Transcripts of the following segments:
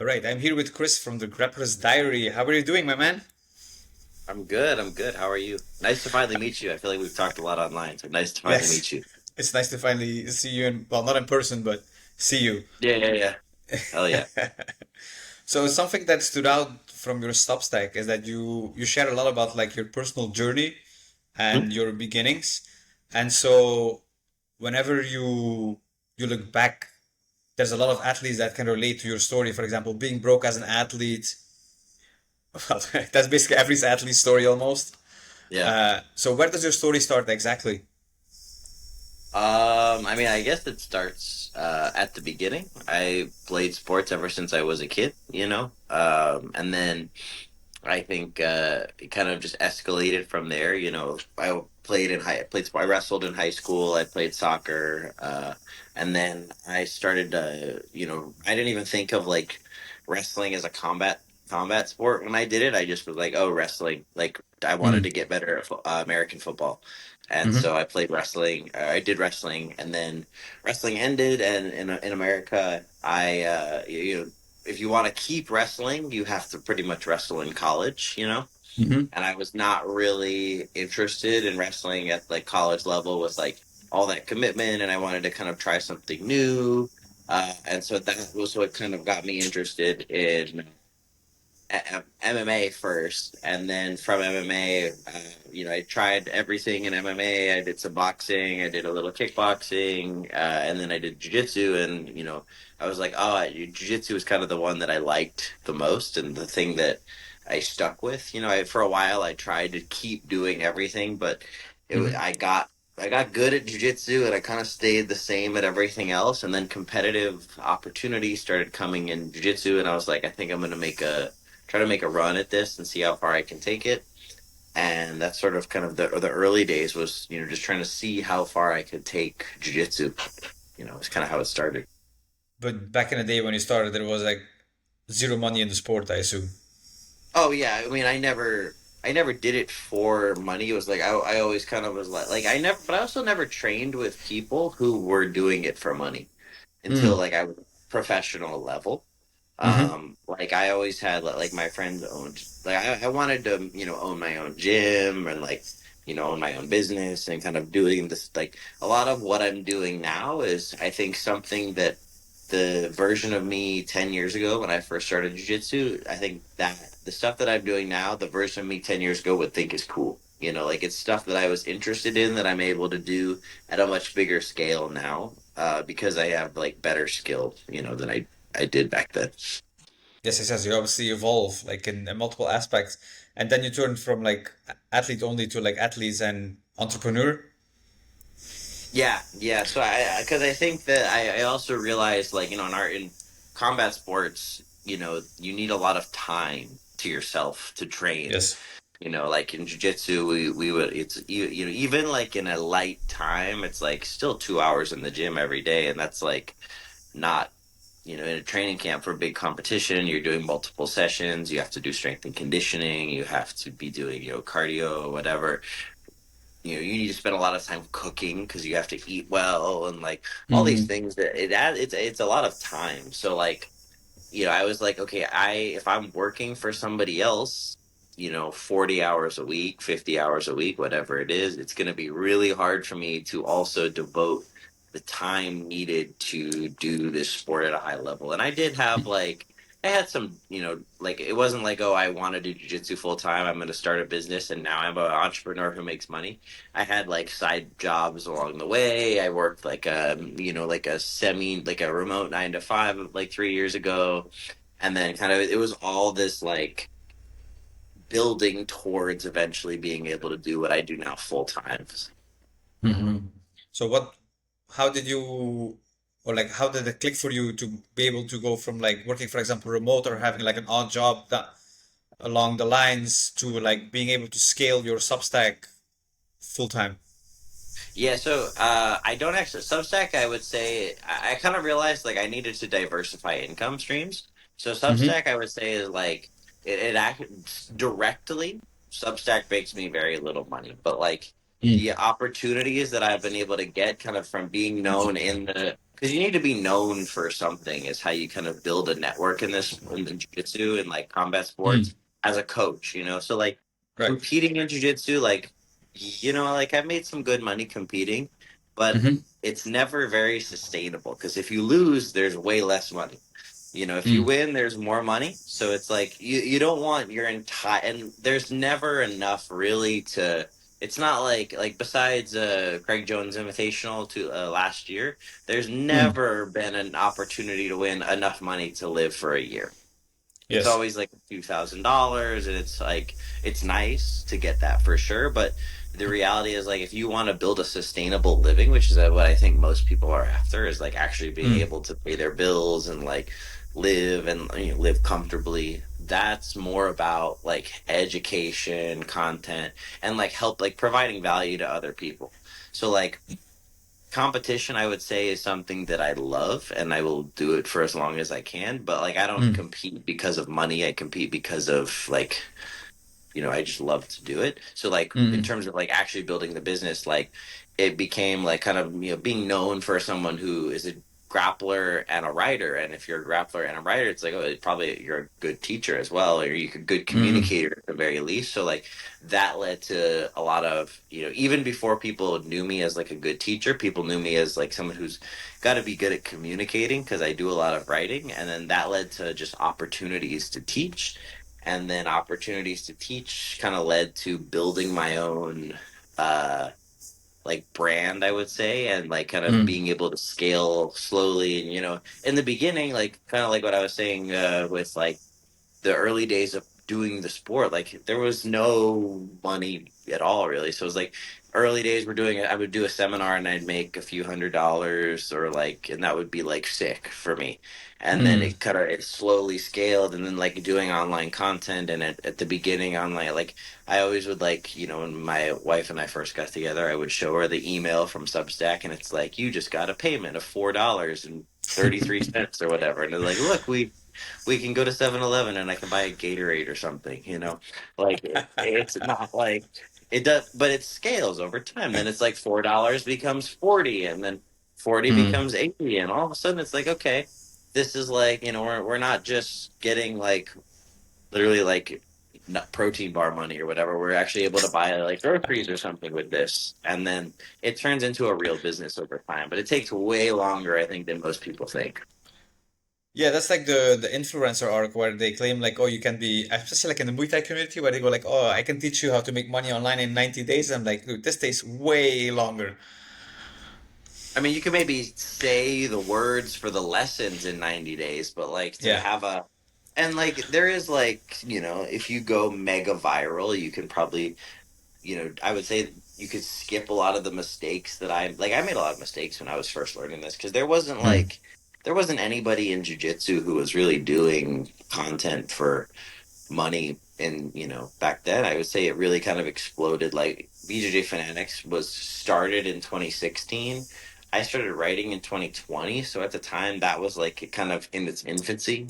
All right, I'm here with Chris from the Grappler's Diary. How are you doing, my man? I'm good. I'm good. How are you? Nice to finally meet you. I feel like we've talked a lot online, so nice to finally Yes, meet you. it's nice to finally see you in, well, not in person, but see you. Yeah, yeah, yeah. Hell yeah. So something that stood out from your Substack is that you share a lot about like your personal journey Hmm? and your beginnings. And so whenever you look back, there's a lot of athletes that can relate to your story. For example, being broke as an athlete. Well, that's basically every athlete's story almost. Yeah. So where does your story start exactly? I mean, I guess it starts at the beginning. I played sports ever since I was a kid, and then I think it kind of just escalated from there. I wrestled in high school. I played soccer, and then I started. I didn't even think of like wrestling as a combat sport when I did it. I just was like, oh, wrestling. Like I wanted to Mm. get better at American football, and Hmm. so I played wrestling. I did wrestling, and then wrestling ended, and in America, if you want to keep wrestling, you have to pretty much wrestle in college. Hmm. And I was not really interested in wrestling at like college level with like all that commitment, and I wanted to kind of try something new. And so that was what kind of got me interested in MMA first, and then from MMA, I tried everything in MMA. I did some boxing, I did a little kickboxing, and then I did jiu-jitsu. And I was like, oh, jiu-jitsu was kind of the one that I liked the most, and the thing that I stuck with. For a while, I tried to keep doing everything, but Hmm. I got good at jiu-jitsu, and I kind of stayed the same at everything else. And then competitive opportunities started coming in jiu-jitsu, and I was like, I think I'm going to try to make a run at this and see how far I can take it. And that's sort of kind of the early days was, just trying to see how far I could take jujitsu. It's kind of how it started. But back in the day when you started, there was like zero money in the sport, I assume. Oh yeah, I mean, I never did it for money. It was like I always kind of was like I never, but I also never trained with people who were doing it for money until Mm. like I was professional level. Hmm. Like I always had like my friends owned, like I wanted to own my own gym and like own my own business and kind of doing this. Like a lot of what I'm doing now is I think something that the version of me 10 years ago when I first started jiu-jitsu, I think that the stuff that I'm doing now, the version of me 10 years ago would think is cool. Like it's stuff that I was interested in that I'm able to do at a much bigger scale now, because I have like better skill, than I did back then. Yes, it says you obviously evolve like in multiple aspects, and then you turn from like athlete only to like athletes and entrepreneur. Yeah, yeah. So because I think that I also realized, like, in combat sports, you need a lot of time to yourself to train. Yes. Like in jiu-jitsu, we would, even like in a light time, it's like still 2 hours in the gym every day. And that's like not, in a training camp for a big competition, you're doing multiple sessions. You have to do strength and conditioning. You have to be doing, cardio or whatever. You need to spend a lot of time cooking because you have to eat well and like all these Hmm. things that it's a lot of time. So like, I was like, okay, if I'm working for somebody else, 40 hours a week, 50 hours a week, whatever it is, it's going to be really hard for me to also devote the time needed to do this sport at a high level. And I did have like, I had some, like it wasn't like, oh, I want to do jujitsu full time. I'm going to start a business and now I'm an entrepreneur who makes money. I had like side jobs along the way. I worked like like like a remote 9 to 5 like 3 years ago. And then kind of it was all this like building towards eventually being able to do what I do now full time. Hmm. So what? How did you, or like, how did it click for you to be able to go from like working, for example, remote or having like an odd job that along the lines to like being able to scale your Substack full time? Yeah, so I don't actually Substack. I would say I kind of realized like I needed to diversify income streams. So Hmm. Substack, I would say, is like it directly. Substack makes me very little money, but like Mm, the opportunities that I've been able to get kind of from being known in the because you need to be known for something is how you kind of build a network in the jiu-jitsu and like combat mm, sports as a coach, you know. So like right. competing in jiu-jitsu, like like I've made some good money competing, but Mm-hmm. it's never very sustainable because if you lose, there's way less money. If you Mm, win, there's more money. So it's like you don't want your entire and there's never enough really to it's not like besides Craig Jones Invitational to last year, there's mm, never been an opportunity to win enough money to live for a year. It's yes. always like a few $1,000s, and it's like it's nice to get that for sure. But the reality is, like, if you want to build a sustainable living, which is what I think most people are after, is like actually being Mm, able to pay their bills and like live and live comfortably. That's more about like education, content, and like help, like providing value to other people. So like competition, I would say, is something that I love and I will do it for as long as I can. But like I don't mm, compete because of money. I compete because of like I just love to do it. So like in mm, terms of like actually building the business, like it became like kind of being known for someone who is a grappler and a writer. And if you're a grappler and a writer, it's like, oh, probably you're a good teacher as well, or you're a good mm, communicator at the very least. So like that led to a lot of even before people knew me as like a good teacher, people knew me as like someone who's got to be good at communicating because I do a lot of writing, and then that led to just opportunities to teach, and then opportunities to teach kind of led to building my own uh like brand, I would say, and like kind of mm, being able to scale slowly. And in the beginning, like kind of like what I was saying with like the early days of doing the sport, like there was no money at all really. So it was like early days we're doing it. I would do a seminar and I'd make a few $100s or like, and that would be like sick for me. And then mm, it slowly scaled, and then like doing online content. And at the beginning online, like I always would like, when my wife and I first got together, I would show her the email from Substack and it's like, you just got a payment of $4.33 or whatever. And they're like, look, we can go to 7-Eleven and I can buy a Gatorade or something. Like it's not like it does, but it scales over time. Then it's like $4 becomes 40, and then 40 mm. becomes 80, and all of a sudden it's like, okay, this is like, we're not just getting like literally like protein bar money or whatever. We're actually able to buy like groceries or something with this, and then it turns into a real business over time. But it takes way longer, I think, than most people think. Yeah, that's like the influencer arc where they claim like, oh, you can be, especially like in the Muay Thai community where they go like, oh, I can teach you how to make money online in 90 days. I'm like, dude, this takes way longer. I mean, you could maybe say the words for the lessons in 90 days, but like to Yeah. have and like there is like, if you go mega viral, you can probably, I would say you could skip a lot of the mistakes that I made a lot of mistakes when I was first learning this because Mm, there wasn't anybody in jujitsu who was really doing content for money. And back then I would say it really kind of exploded. Like BJJ Fanatics was started in 2016. I started writing in 2020, so at the time that was like kind of in its infancy.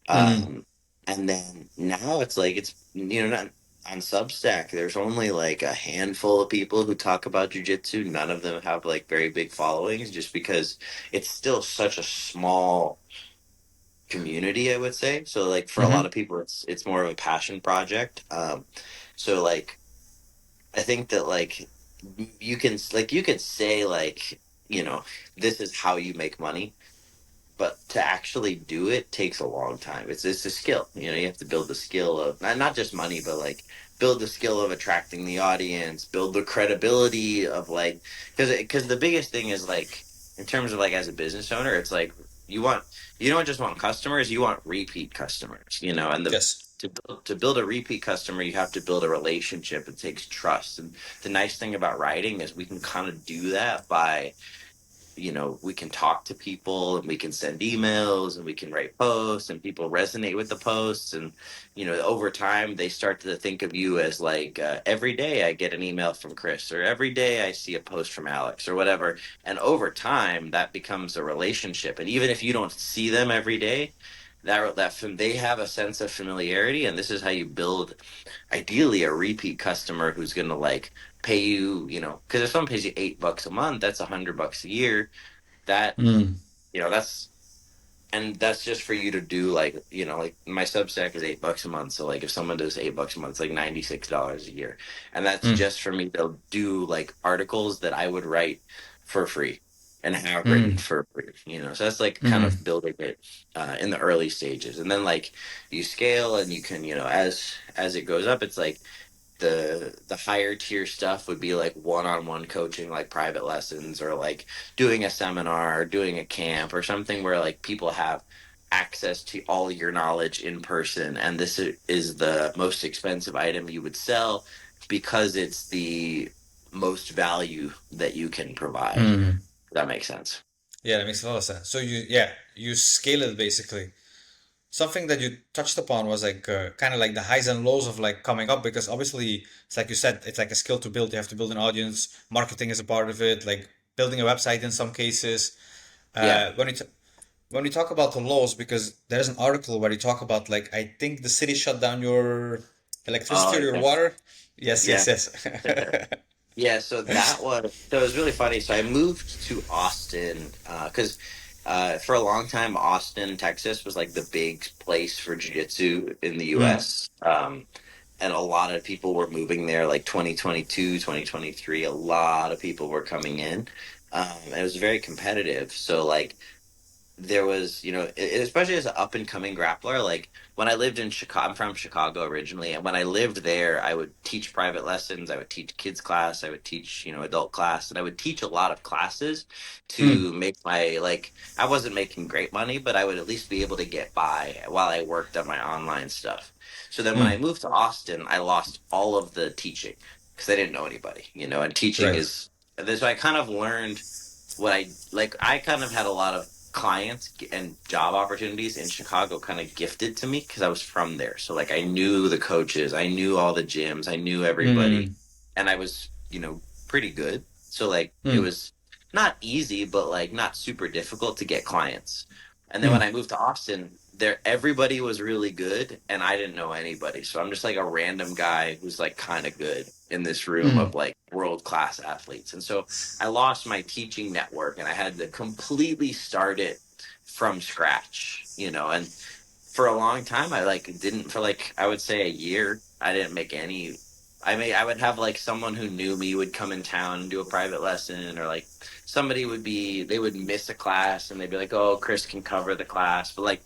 mm, um and then now it's like it's not on Substack. There's only like a handful of people who talk about jujitsu. None of them have like very big followings just because it's still such a small community, I would say. So like for a lot mm-hmm, of people it's more of a passion project. So like I think that like you could say like, this is how you make money, but to actually do it takes a long time. It's a skill. You have to build the skill of not just money, but like build the skill of attracting the audience, build the credibility of like because the biggest thing is like in terms of like as a business owner, it's like you want you don't just want customers, you want repeat customers. And yes. to build a repeat customer, you have to build a relationship. It takes trust. And the nice thing about writing is we can kind of do that by we can talk to people and we can send emails and we can write posts and people resonate with the posts. And, over time, they start to think of you as like every day I get an email from Chris, or every day I see a post from Alex or whatever. And over time, that becomes a relationship. And even if you don't see them every day, they have a sense of familiarity. And this is how you build ideally a repeat customer who's going to like pay you, because if someone pays you $8 a month, that's $100 a year. That, Mm, that's and that's just for you to do, like, like my Substack is $8 a month. So like if someone does $8 a month, it's like $96 a year. And that's mm, just for me to do like articles that I would write for free and have written mm, for free, So that's like kind of mm, building it in the early stages. And then like you scale and you can, as it goes up, it's like the higher tier stuff would be like one-on-one coaching, like private lessons, or like doing a seminar or doing a camp or something where like people have access to all your knowledge in person, and this is the most expensive item you would sell because it's the most value that you can provide. mm. If that makes sense. Yeah, that makes a lot of sense. So you scale it basically. Something that you touched upon was like kind of like the highs and lows of like coming up, because obviously it's like you said, it's like a skill to build. You have to build an audience. Marketing is a part of it, like building a website in some cases. Yeah. When when we talk about the laws, because there's an article where you talk about like I think the city shut down your electricity Oh, or your yeah. water. Yes, yes, Yeah. yes. Yeah, so it was really funny. So I moved to Austin because for a long time, Austin, Texas was like the big place for jiu-jitsu in the Mm, US. And a lot of people were moving there like 2022, 2023. A lot of people were coming in. And it was very competitive. So like there was, especially as an up and coming grappler, like when I lived in Chicago, I'm from Chicago originally, and when I lived there, I would teach private lessons, I would teach kids class, I would teach, adult class, and I would teach a lot of classes mm, to make my, like, I wasn't making great money, but I would at least be able to get by while I worked on my online stuff. So then when I mm, moved to Austin, I lost all of the teaching because I didn't know anybody, and teaching right. is, so I kind of learned what I kind of had a lot of clients and job opportunities in Chicago kind of gifted to me because I was from there. So like I knew the coaches, I knew all the gyms, I knew everybody, Mm, and I was, pretty good. So like it mm, was not easy, but like not super difficult to get clients. And then when mm, I moved to Austin, there everybody was really good and I didn't know anybody. So I'm just like a random guy who's like kind of good in this room mm, of like world class athletes. And so I lost my teaching network and I had to completely start it from scratch, and for a long time I like didn't for like I would say a year I didn't make any. I would have like someone who knew me would come in town and do a private lesson, or like somebody they would miss a class and they'd be like, oh, Chris can cover the class, but like,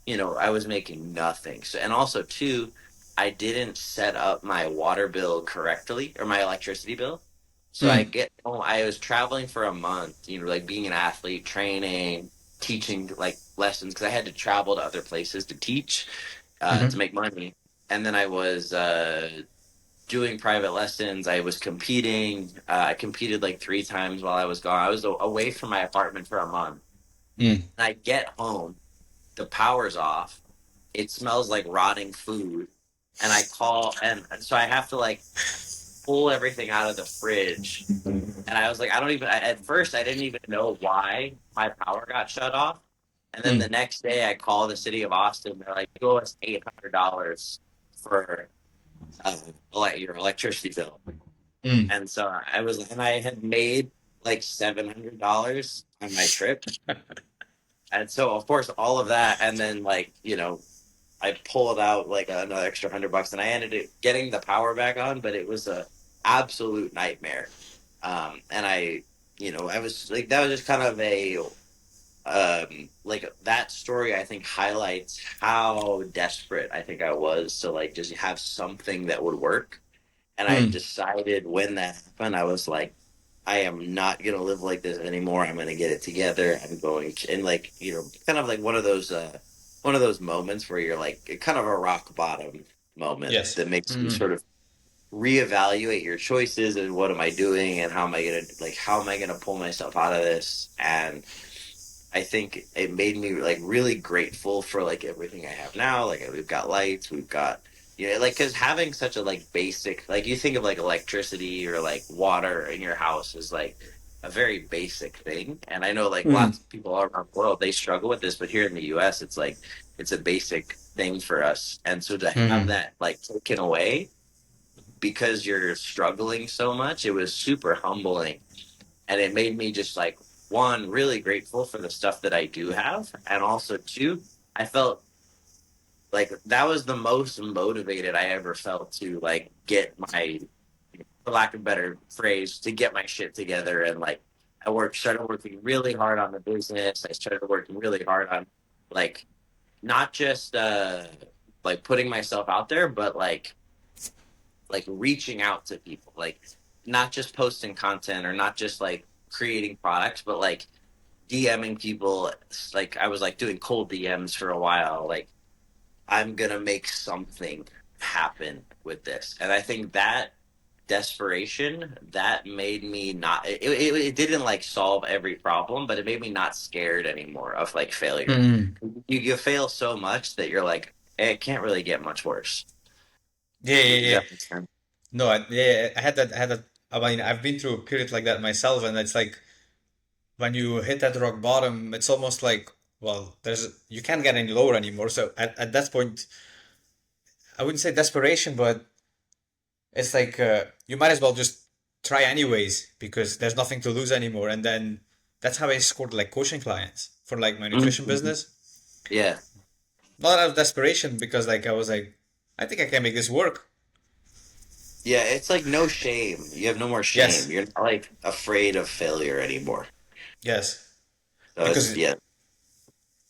I was making nothing. So, and also too, I didn't set up my water bill correctly or my electricity bill. So mm, I was traveling for a month, like being an athlete, training, teaching like lessons because I had to travel to other places to teach to mm, make money. And then I was doing private lessons. I was competing. I competed like 3 times while I was gone. I was away from my apartment for a month. mm. And I get home, the power's off. It smells like rotting food. And I call, and so I have to like pull everything out of the fridge. And I was like, I don't even, at first, I didn't even know why my power got shut off. And then the Mm, next day, I call the city of Austin. They're like, "Go us $800 for like your electricity bill." mm, And so and I had made like $700 on my trip. And so, of course, all of that, and then like I pulled out like another extra $100, and I ended up getting the power back on, but it was a absolute nightmare. And I was like, that was just kind of a like that story. I think highlights how desperate I think I was to like just have something that would work. And I mm, decided when that happened, I was like, I am not gonna live like this anymore. I'm gonna get it together. I'm going to, and like kind of like one of those moments where you're like kind of a rock bottom moment yes. that makes you Mm, sort of reevaluate your choices and what am I doing and how am I gonna pull myself out of this. And I think it made me like really grateful for like everything I have now. Like we've got lights, we've got like because having such a like basic, like you think of like electricity or like water in your house is like a very basic thing. And I know like mm, lots of people all around the world they struggle with this, but here in the U.S. it's like it's a basic thing for us. And so to have mm, that like taken away because you're struggling so much, it was super humbling. And it made me just like, one, really grateful for the stuff that I do have. And also, two, I felt like that was the most motivated I ever felt to like get my, for lack of a better phrase, to get my shit together. And like, started working really hard on the business. I started working really hard on like, not just like putting myself out there, but like reaching out to people, like not just posting content or not just like creating products, but like DMing people. Like I was like doing cold DMs for a while. Like I'm gonna make something happen with this, and I think that desperation that made me not. It didn't like solve every problem, but it made me not scared anymore of like failure. Mm. You fail so much that you're like, it can't really get much worse. Yeah, yeah, Does yeah. that make sense? No, yeah, I had that. I mean, I've been through a period like that myself, and it's like when you hit that rock bottom, it's almost like, well, you can't get any lower anymore. So at that point, I wouldn't say desperation, but it's like you might as well just try anyways because there's nothing to lose anymore. And then that's how I scored like coaching clients for like my nutrition Mhm. business. Yeah. Not out of desperation because like I was like, I think I can make this work. Yeah, it's like no shame. You have no more shame. Yes, You're not like afraid of failure anymore. yes, So it's because yeah,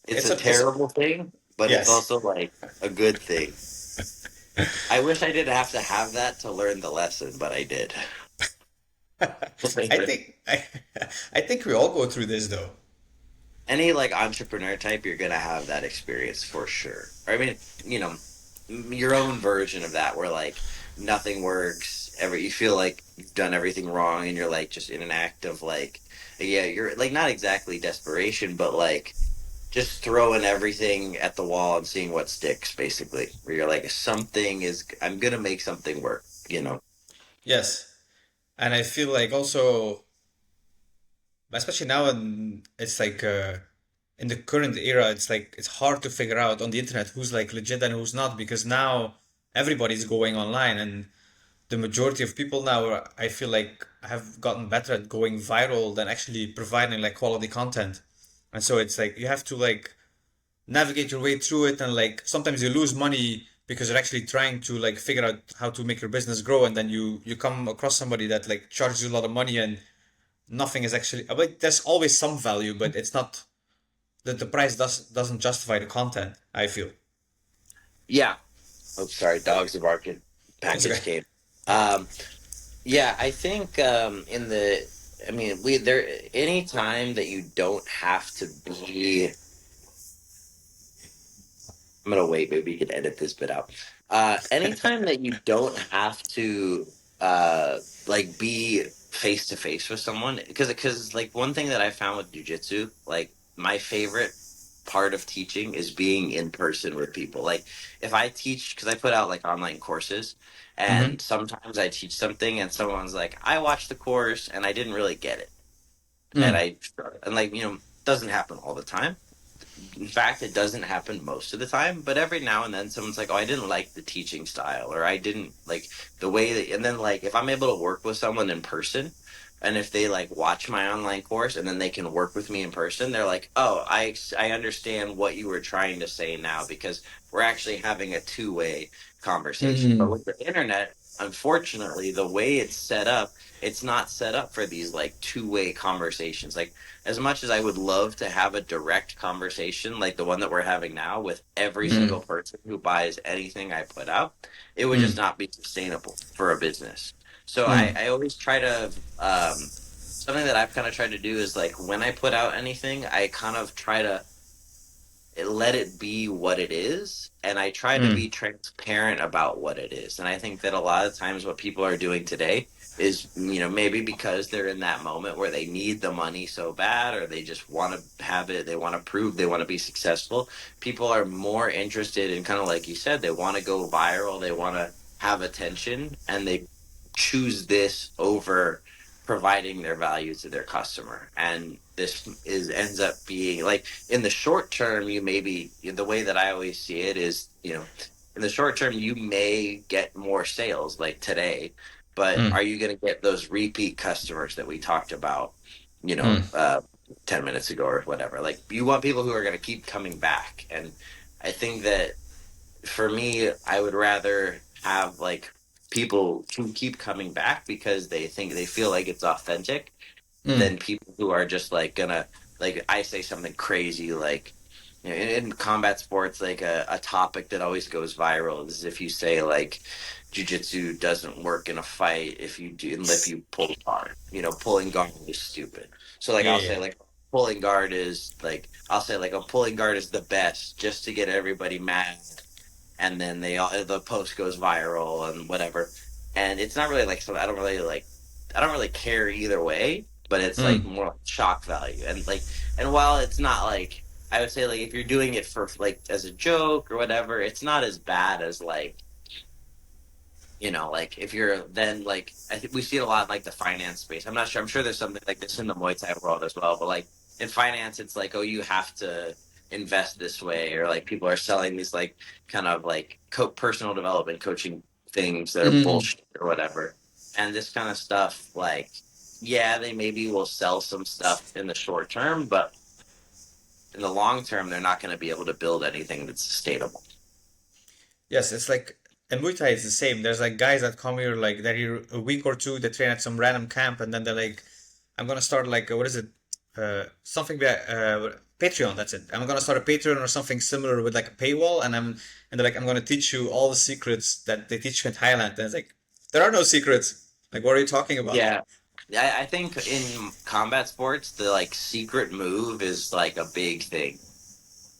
it's it's a a it's terrible thing, but it's yes. also like a good thing. I wish I didn't have to have that to learn the lesson, but I did. I think I think we all go through this though. Any like entrepreneur type, you're gonna have that experience for sure. I mean, you know, your own version of that, where like nothing works. You feel like you've done everything wrong, and you're like just in an act of like, yeah, you're like not exactly desperation, but like just throwing everything at the wall and seeing what sticks, basically. Where you're like, I'm gonna make something work. You know? Yes, and I feel like also, especially now, and it's like in the current era, it's like it's hard to figure out on the internet who's like legit and who's not because now everybody's going online and the majority of people now I feel like have gotten better at going viral than actually providing like quality content. And so it's like you have to like navigate your way through it and like sometimes you lose money because you're actually trying to like figure out how to make your business grow and then you come across somebody that like charges you a lot of money and nothing is actually but there's always some value but it's not that the price doesn't justify the content, I feel. Yeah. Oh, sorry, dogs are barking. It's okay. Package came. Um, yeah, I think I mean, we there any time that you don't have to be. I'm gonna wait. Maybe you can edit this bit out. Anytime that you don't have to like be face to face with someone, because like one thing that I found with jujitsu, like my favorite part of teaching is being in person with people. Like if I teach, because I put out like online courses, Mm-hmm. and sometimes I teach something, and someone's like, I watched the course and I didn't really get it, and Mm. I and like doesn't happen all the time. In fact, it doesn't happen most of the time, but every now and then someone's like, "Oh, I didn't like the teaching style," or "I didn't like the way that." And then, like, if I'm able to work with someone in person, and if they like watch my online course and then they can work with me in person, they're like, "Oh, I understand what you were trying to say now because we're actually having a two-way conversation." But Mm-hmm. with the internet, unfortunately, the way it's set up, it's not set up for these like two-way conversations. Like as much as I would love to have a direct conversation like the one that we're having now with every single Mm. person who buys anything I put out, it would just Mm. not be sustainable for a business. So Mm. I always try to something that I've kind of tried to do is like when I put out anything, I kind of try to let it be what it is, and I try to Mm. be transparent about what it is. And I think that a lot of times what people are doing today is, maybe because they're in that moment where they need the money so bad, or they just want to have it, they want to prove, they want to be successful. People are more interested in, kind of like you said, they want to go viral, they want to have attention, and they choose this over providing their value to their customer. And this is ends up being like, in the short term, you maybe, the way that I always see it is, in the short term, you may get more sales like today, but Mm, are you going to get those repeat customers that we talked about, you know, mm, 10 minutes ago or whatever? Like, you want people who are going to keep coming back. And I think that for me, I would rather have like people who keep coming back because they feel like it's authentic mm. than people who are just like gonna like I say something crazy like in combat sports like a topic that always goes viral is if you say like jiu-jitsu doesn't work in a fight if you do if you pull guard, pulling guard is stupid. So like I'll say Yeah. like pulling guard is like I'll say like a pulling guard is the best just to get everybody mad, and then the post goes viral and whatever. And it's not really like so I don't really care either way, but it's like Mm. more like shock value. And while it's not like I would say like if you're doing it for like as a joke or whatever, it's not as bad as like like if you're then like I think we see it a lot in like the finance space. I'm not sure. I'm sure there's something like this in the Muay Thai world as well. But like in finance, it's like, oh, you have to invest this way, or like people are selling these like kind of like personal development coaching things that are Mm. bullshit or whatever. And this kind of stuff, like, yeah, they maybe will sell some stuff in the short term, but in the long term, they're not going to be able to build anything that's sustainable. Yes, it's like in Muay Thai it's the same. There's like guys that come here like they're here a week or two, they train at some random camp, and then they're like, I'm gonna start like what is it? Something that Patreon, that's it. I'm gonna start a Patreon or something similar with like a paywall, and they're like, I'm gonna teach you all the secrets that they teach you in Thailand. And it's like there are no secrets. Like what are you talking about? Yeah. I think in combat sports, the like secret move is like a big thing.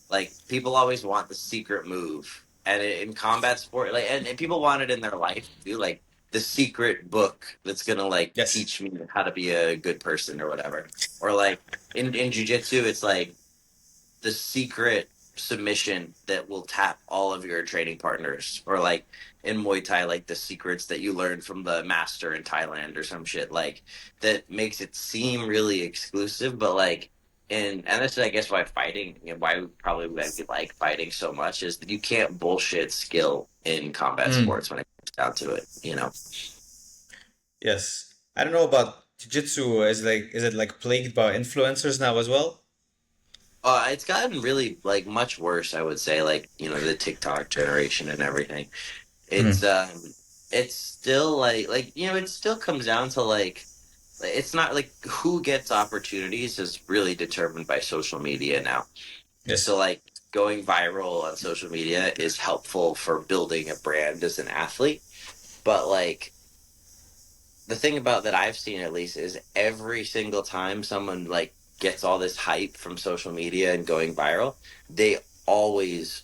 Like people always want the secret move, and in combat sport, like and people want it in their life too, like the secret book that's gonna like Yes. teach me how to be a good person or whatever. Or like in jujitsu, it's like the secret submission that will tap all of your training partners, or like in Muay Thai, like the secrets that you learned from the master in Thailand or some shit like that makes it seem really exclusive, but like and this is I guess why fighting, why we probably why we like fighting so much is that you can't bullshit skill in combat Mm. sports when it comes down to it. Yes. I don't know about Jiu-Jitsu. Is it like plagued by influencers now as well? It's gotten really like much worse, I would say, like the TikTok generation and everything. Mm. It's still like it still comes down to like it's not like who gets opportunities is really determined by social media now. So Yes. like going viral on social media is helpful for building a brand as an athlete, but like the thing about that I've seen at least is every single time someone like gets all this hype from social media and going viral, they always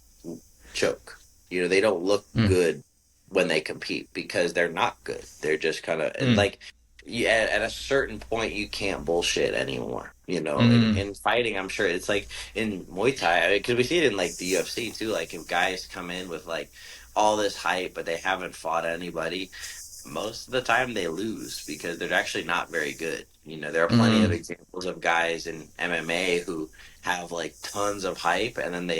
choke. They don't look Mm. good when they compete because they're not good. They're just kind of and Mm. like at a certain point you can't bullshit anymore. Mm. In fighting, I'm sure it's like in Muay Thai because we see it in like the UFC too. Like if guys come in with like all this hype, but they haven't fought anybody, most of the time they lose because they're actually not very good. There are plenty of Mm. examples of guys in MMA who have like tons of hype and then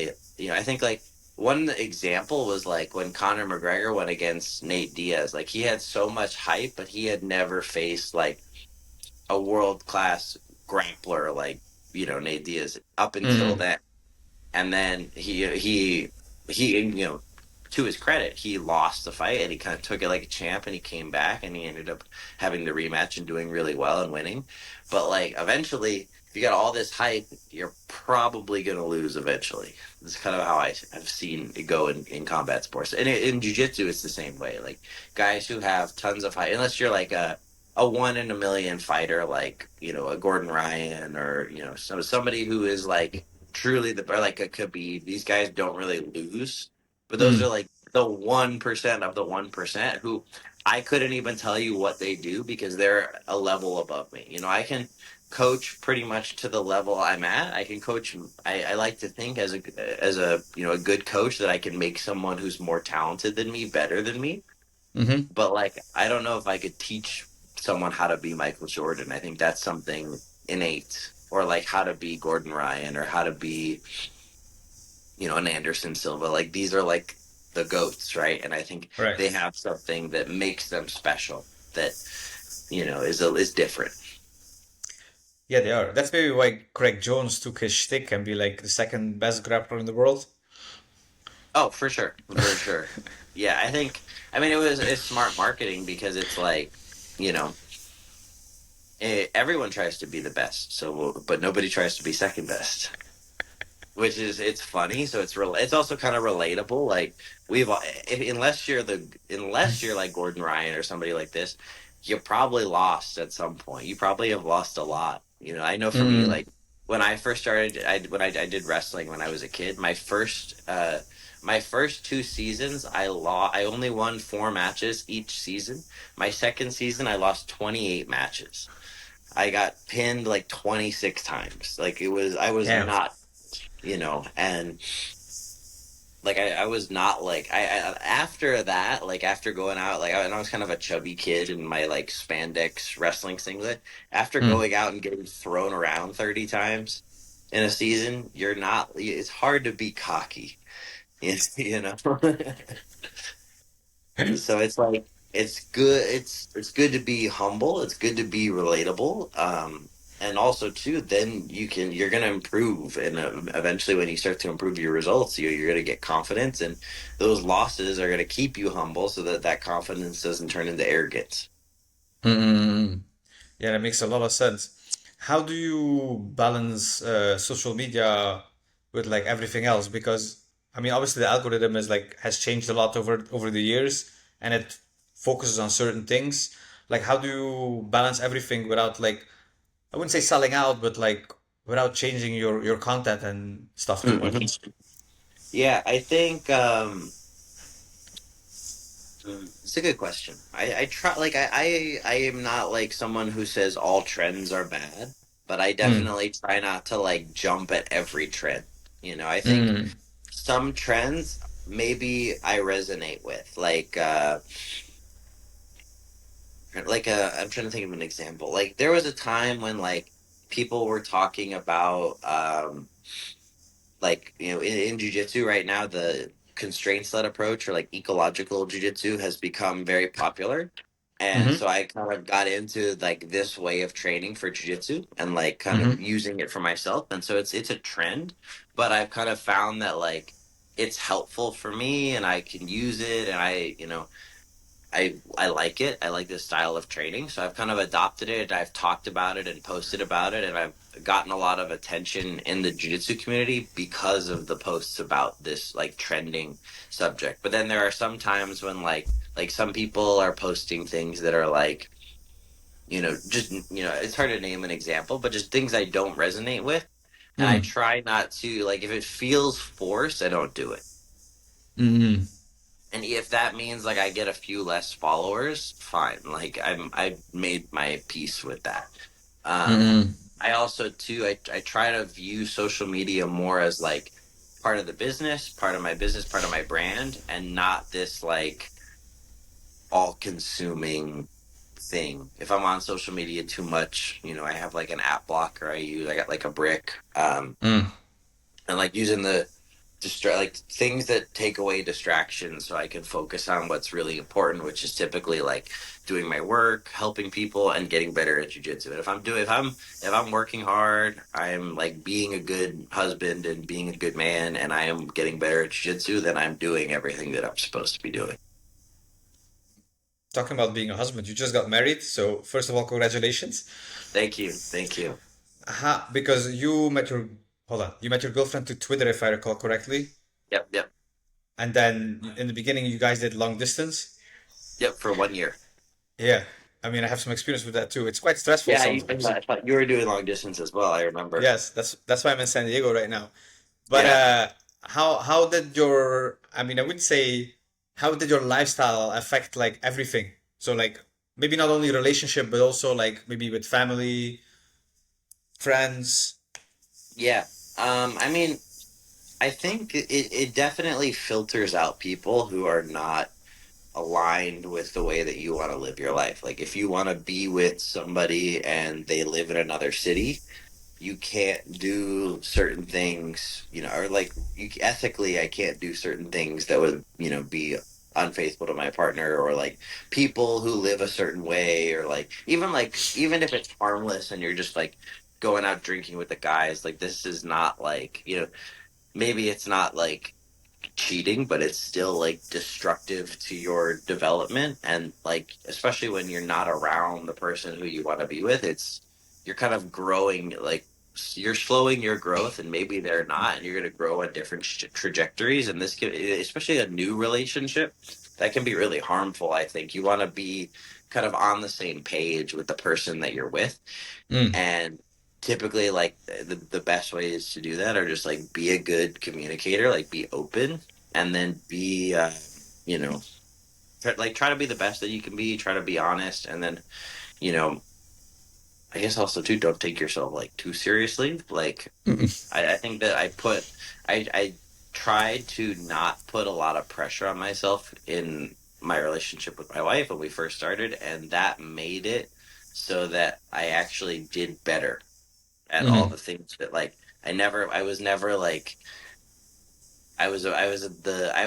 I think like one example was like when Conor McGregor went against Nate Diaz. Like he had so much hype, but he had never faced like a world class grappler like Nate Diaz up until Mm. then. And then he to his credit, he lost the fight and he kind of took it like a champ and he came back and he ended up having the rematch and doing really well and winning. But like eventually, if you got all this hype, you're probably going to lose eventually. That's kind of how I've seen it go in combat sports. And in jiu-jitsu, it's the same way. Like guys who have tons of hype, unless you're like a one in a million fighter, like, a Gordon Ryan or, somebody who is like truly or like a Khabib, these guys don't really lose, but those are Mm. like the 1% of the 1% who I couldn't even tell you what they do because they're a level above me. I can coach pretty much to the level I'm at. I can coach. I like to think as a a good coach that I can make someone who's more talented than me better than me. Mm-hmm. But like I don't know if I could teach someone how to be Michael Jordan. I think that's something innate, or like how to be Gordon Ryan or how to be an Anderson Silva. Like these are like the goats, right? And I think Right. they have something that makes them special that is different. Yeah, they are. That's maybe why Craig Jones took his shtick and be like the second best grappler in the world. Oh, for sure, for sure. Yeah, I mean it's smart marketing because it's like you know everyone tries to be the best, so but nobody tries to be second best. Which is it's funny, so it's also kind of relatable. Like unless you're like Gordon Ryan or somebody like this, you probably lost at some point. You probably have lost a lot. I know for me, Mm, like when I first started, I did wrestling when I was a kid. My first 2 seasons, I only won 4 matches each season. My second season, I lost 28 matches. I got pinned like 26 times. Like I was damn. not and like I was not like after that, like after going out, like and I was kind of a chubby kid in my like spandex wrestling singlet. After Mm. going out and getting thrown around 30 times in a season, it's hard to be cocky. you know So it's like it's good to be humble. It's good to be relatable. And also too, then you're gonna improve, and eventually, when you start to improve your results, you're gonna get confidence, and those losses are gonna keep you humble, so that confidence doesn't turn into arrogance. Mm. Yeah, that makes a lot of sense. How do you balance social media with like everything else? Because I mean, obviously the algorithm is like has changed a lot over the years, and it focuses on certain things. Like, how do you balance everything without like I wouldn't say selling out, but like without changing your content and stuff too much? Mhm. Yeah, I think it's a good question. I try like I am not like someone who says all trends are bad, but I Mm, definitely try not to like jump at every trend. I think mm, some trends maybe I resonate with, I'm trying to think of an example. Like there was a time when like people were talking about like in jiu-jitsu right now, the constraints led approach, or like ecological jiu-jitsu, has become very popular. And mm-hmm, so I kind of got into like this way of training for jiu-jitsu and like kind of mm-hmm, using it for myself. And so it's a trend, but I've kind of found that like it's helpful for me and I can use it, and I like it. I like this style of training, so I've kind of adopted it. I've talked about it and posted about it, and I've gotten a lot of attention in the jiu-jitsu community because of the posts about this like trending subject. But then there are some times when like some people are posting things that are like, just it's hard to name an example, but just things I don't resonate with, and I mm, try not to, like, if it feels forced, I don't do it. mm, And if that means like I get a few less followers, fine. Like I've made my peace with that. Um, mm, I also too I try to view social media more as like part of the business, part of my brand, and not this like all consuming thing. If I'm on social media too much, I have like an app blocker I got like a brick. mm. And like using the like things that take away distractions so I can focus on what's really important, which is typically like doing my work, helping people, and getting better at jujitsu. And if I'm working hard, I'm like being a good husband and being a good man, and I am getting better at jujitsu, then I'm doing everything that I'm supposed to be doing. Talking about being a husband, you just got married, so first of all, congratulations. Thank you, thank you. Because you met your hold on, you met your girlfriend through Twitter, if I recall correctly, Yep, yep, and then in the beginning you guys did long distance. yep. For 1 year. Yeah, I mean I have some experience with that too. It's quite stressful Yeah, sometimes. I thought you were doing long distance as well. I remember. Yes, that's why I'm in San Diego right now. But Yeah. how did your I mean I wouldn't say how did your lifestyle affect like everything? So like maybe not only relationship but also like maybe with family, friends. Yeah. I mean, I think it definitely filters out people who are not aligned with the way that you want to live your life. Like if you want to be with somebody and they live in another city, you can't do certain things, or like you ethically, I can't do certain things that would, be unfaithful to my partner, or like people who live a certain way, or even if it's harmless and you're just like going out drinking with the guys, like this is not like, maybe it's not like cheating, but it's still like destructive to your development. And like, especially when you're not around the person who you want to be with, you're kind of growing, like, you're slowing your growth, and maybe they're not, and you're going to grow on different trajectories. And this can, especially a new relationship, that can be really harmful. I think you want to be kind of on the same page with the person that you're with, Mm. and typically, like the best ways to do that are just like be a good communicator, like be open, and then be, you know, try to be the best that you can be. Try to be honest, and then, you know, I guess also too, don't take yourself like too seriously. Like Mm-mm. I think that I tried to not put a lot of pressure on myself in my relationship with my wife when we first started, and that made it so that I actually did better at all Mm-hmm. the things that, like, I was never like I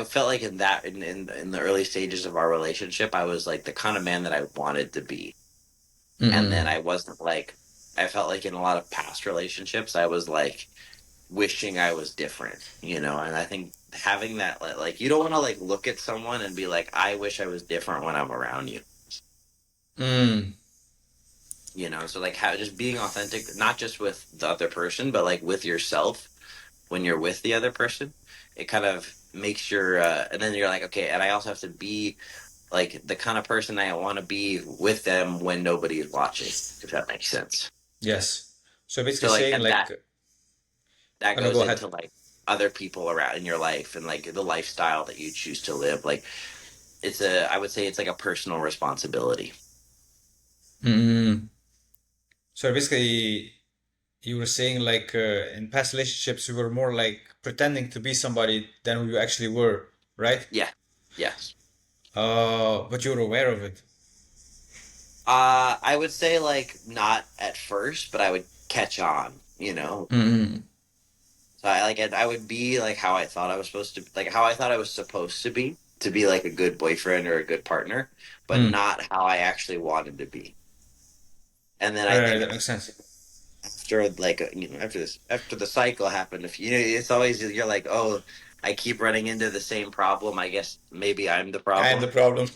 felt like in the early stages of our relationship, I was like the kind of man that I wanted to be. And then Mm-mm. I wasn't like, I felt like in a lot of past relationships I was like wishing I was different, and I think having that, like, you don't want to like look at someone and be like, I wish I was different when I'm around you. Mm. So like, how just being authentic, not just with the other person, but like with yourself when you're with the other person, it kind of makes your, and then you're like, okay, and I also have to be like the kind of person I want to be with them when nobody is watching, if that makes sense. Yes. So basically So like, saying and like, that oh no, goes go ahead. into like other people around in your life, and like the lifestyle that you choose to live. Like, I would say it's like a personal responsibility. Mm. So basically, you were saying like in past relationships, you were more like pretending to be somebody than who you actually were, right? Yeah. Yes. But you were aware of it. I would say like not at first, but I would catch on. Mm. So I would be like how I thought I was supposed to, like how I thought I was supposed to be like a good boyfriend or a good partner, but Mm. not how I actually wanted to be. And then I Right, think that makes sense. after like, after the cycle happened, if it's always, you're like, oh, I keep running into the same problem. I guess maybe I'm the I am the problem. problem.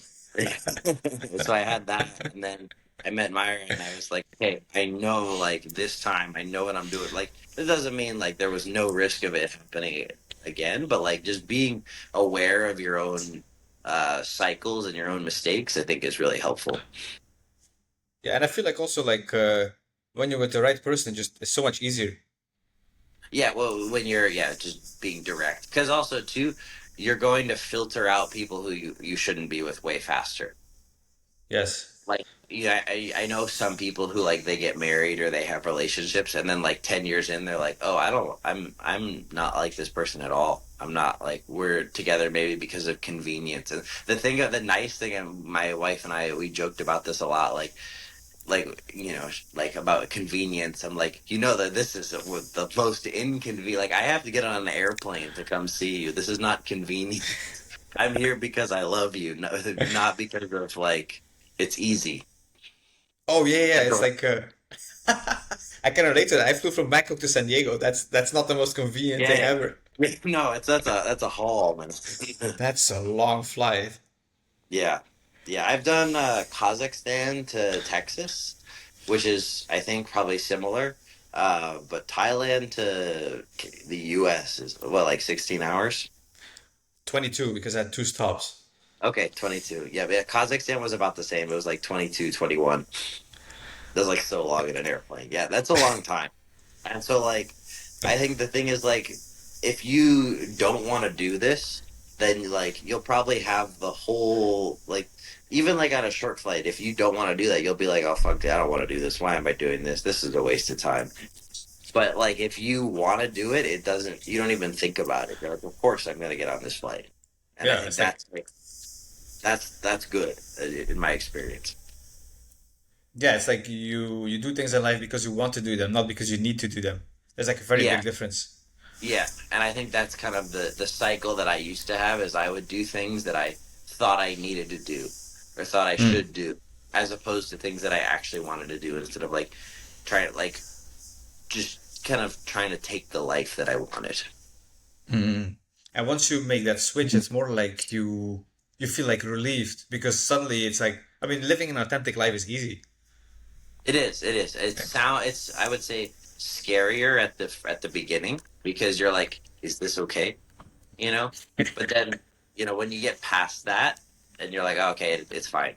So I had that, and then I met Myra, and I was like, "Hey, I know, like this time, I know what I'm doing." Like, it doesn't mean like there was no risk of it happening again, but like just being aware of your own cycles and your own mistakes, I think is really helpful. Yeah, and I feel like also like when you're with the right person, just it's so much easier. Yeah, well, when you're, yeah, just being direct, because also too, you're going to filter out people who you shouldn't be with way faster. Yes. Like, yeah, I know some people who like they get married or they have relationships, and then like 10 years in, they're like, oh, I'm not like this person at all. I'm not like, we're together maybe because of convenience. And the nice thing, and my wife and I, we joked about this a lot, like about convenience. I'm like, that this is the most inconvenient. Like, I have to get on an airplane to come see you. This is not convenient. I'm here because I love you, not because of like it's easy. Oh yeah, yeah. And It's so, like I can relate to that. I flew from Bangkok to San Diego. That's not the most convenient thing yeah, ever. no, that's a haul, man. That's a long flight. Yeah, yeah. I've done Kazakhstan to Texas, which is, I think, probably similar. But Thailand to the U.S. is, what, like 16 hours? 22 because I had two stops. Okay, 22. Yeah, yeah. Kazakhstan was about the same. It was like 22, 21. That's like so long in an airplane. Yeah, that's a long time. And so, like, I think the thing is, like, if you don't want to do this, then, like, you'll probably have the whole, like, even like on a short flight, if you don't want to do that, you'll be like, oh, fuck, I don't want to do this. Why am I doing this? This is a waste of time. But, like, if you want to do it, you don't even think about it. You're like, of course I'm going to get on this flight. And I Yeah, think it's like that's good, in my experience. Yeah, it's like you do things in life because you want to do them, not because you need to do them. There's like a very Yeah, big difference. yeah, and I think that's kind of the cycle that I used to have is I would do things that I thought I needed to do or thought I Mm. should do, as opposed to things that I actually wanted to do instead of like trying like just kind of trying to take the life that I wanted. Mm. And once you make that switch, it's more like you feel like relieved because suddenly it's like I mean, living an authentic life is easy. It is. It is. It's. I would say scarier at the beginning because you're like, is this okay? You know. But then when you get past that and you're like, oh, okay, it's fine.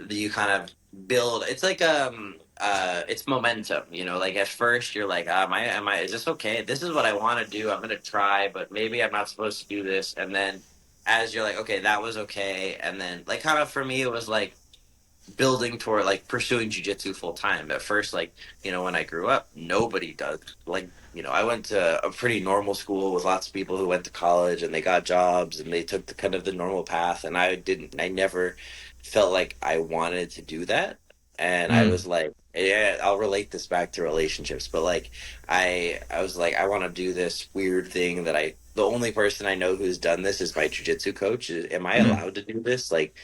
You kind of build. It's like it's momentum. Like at first you're like, am I? Is this okay? This is what I want to do. I'm gonna try, but maybe I'm not supposed to do this. And then as you're like, okay, that was okay. And then like kind of for me, it was like building toward like pursuing jujitsu full time. At first, like, when I grew up, nobody does. Like, I went to a pretty normal school with lots of people who went to college and they got jobs and they took the kind of the normal path. And I never felt like I wanted to do that. And I Mm. was like, yeah, I'll relate this back to relationships, but like, I was like, I want to do this weird thing that the only person I know who's done this is my jujitsu coach. Am I Mm. allowed to do this? Like,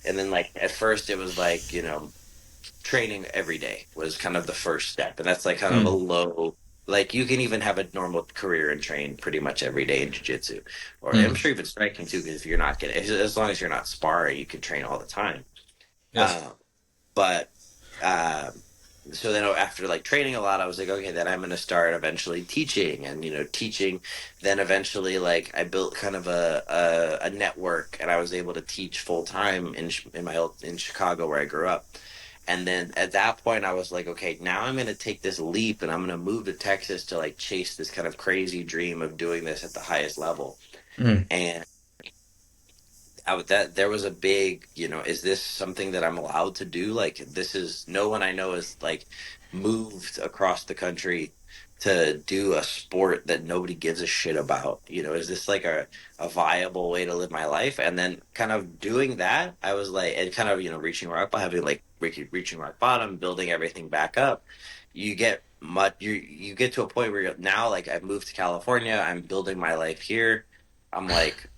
and then like at first it was like, training every day was kind of the first step. And that's like kind of a Mm. low, like you can even have a normal career and train pretty much every day in jiu-jitsu. Or I'm Mm. sure even striking too, because if you're not getting, as long as you're not sparring, you can train all the time. Yes. Uh, but um, so then after like training a lot, I was like, okay, then I'm going to start eventually teaching and, teaching. Then eventually, like I built kind of a network and I was able to teach full time in my old, in Chicago where I grew up. And then at that point, I was like, okay, now I'm going to take this leap and I'm going to move to Texas to like chase this kind of crazy dream of doing this at the highest level. Mm. And that there was a big, is this something that I'm allowed to do? Like, this is no one I know is like moved across the country to do a sport that nobody gives a shit about. Is this like a viable way to live my life? And then kind of doing that, I was like, and kind of, reaching rock bottom, having like reaching rock bottom, building everything back up. You get to a point where now, like, I've moved to California, I'm building my life here. I'm like,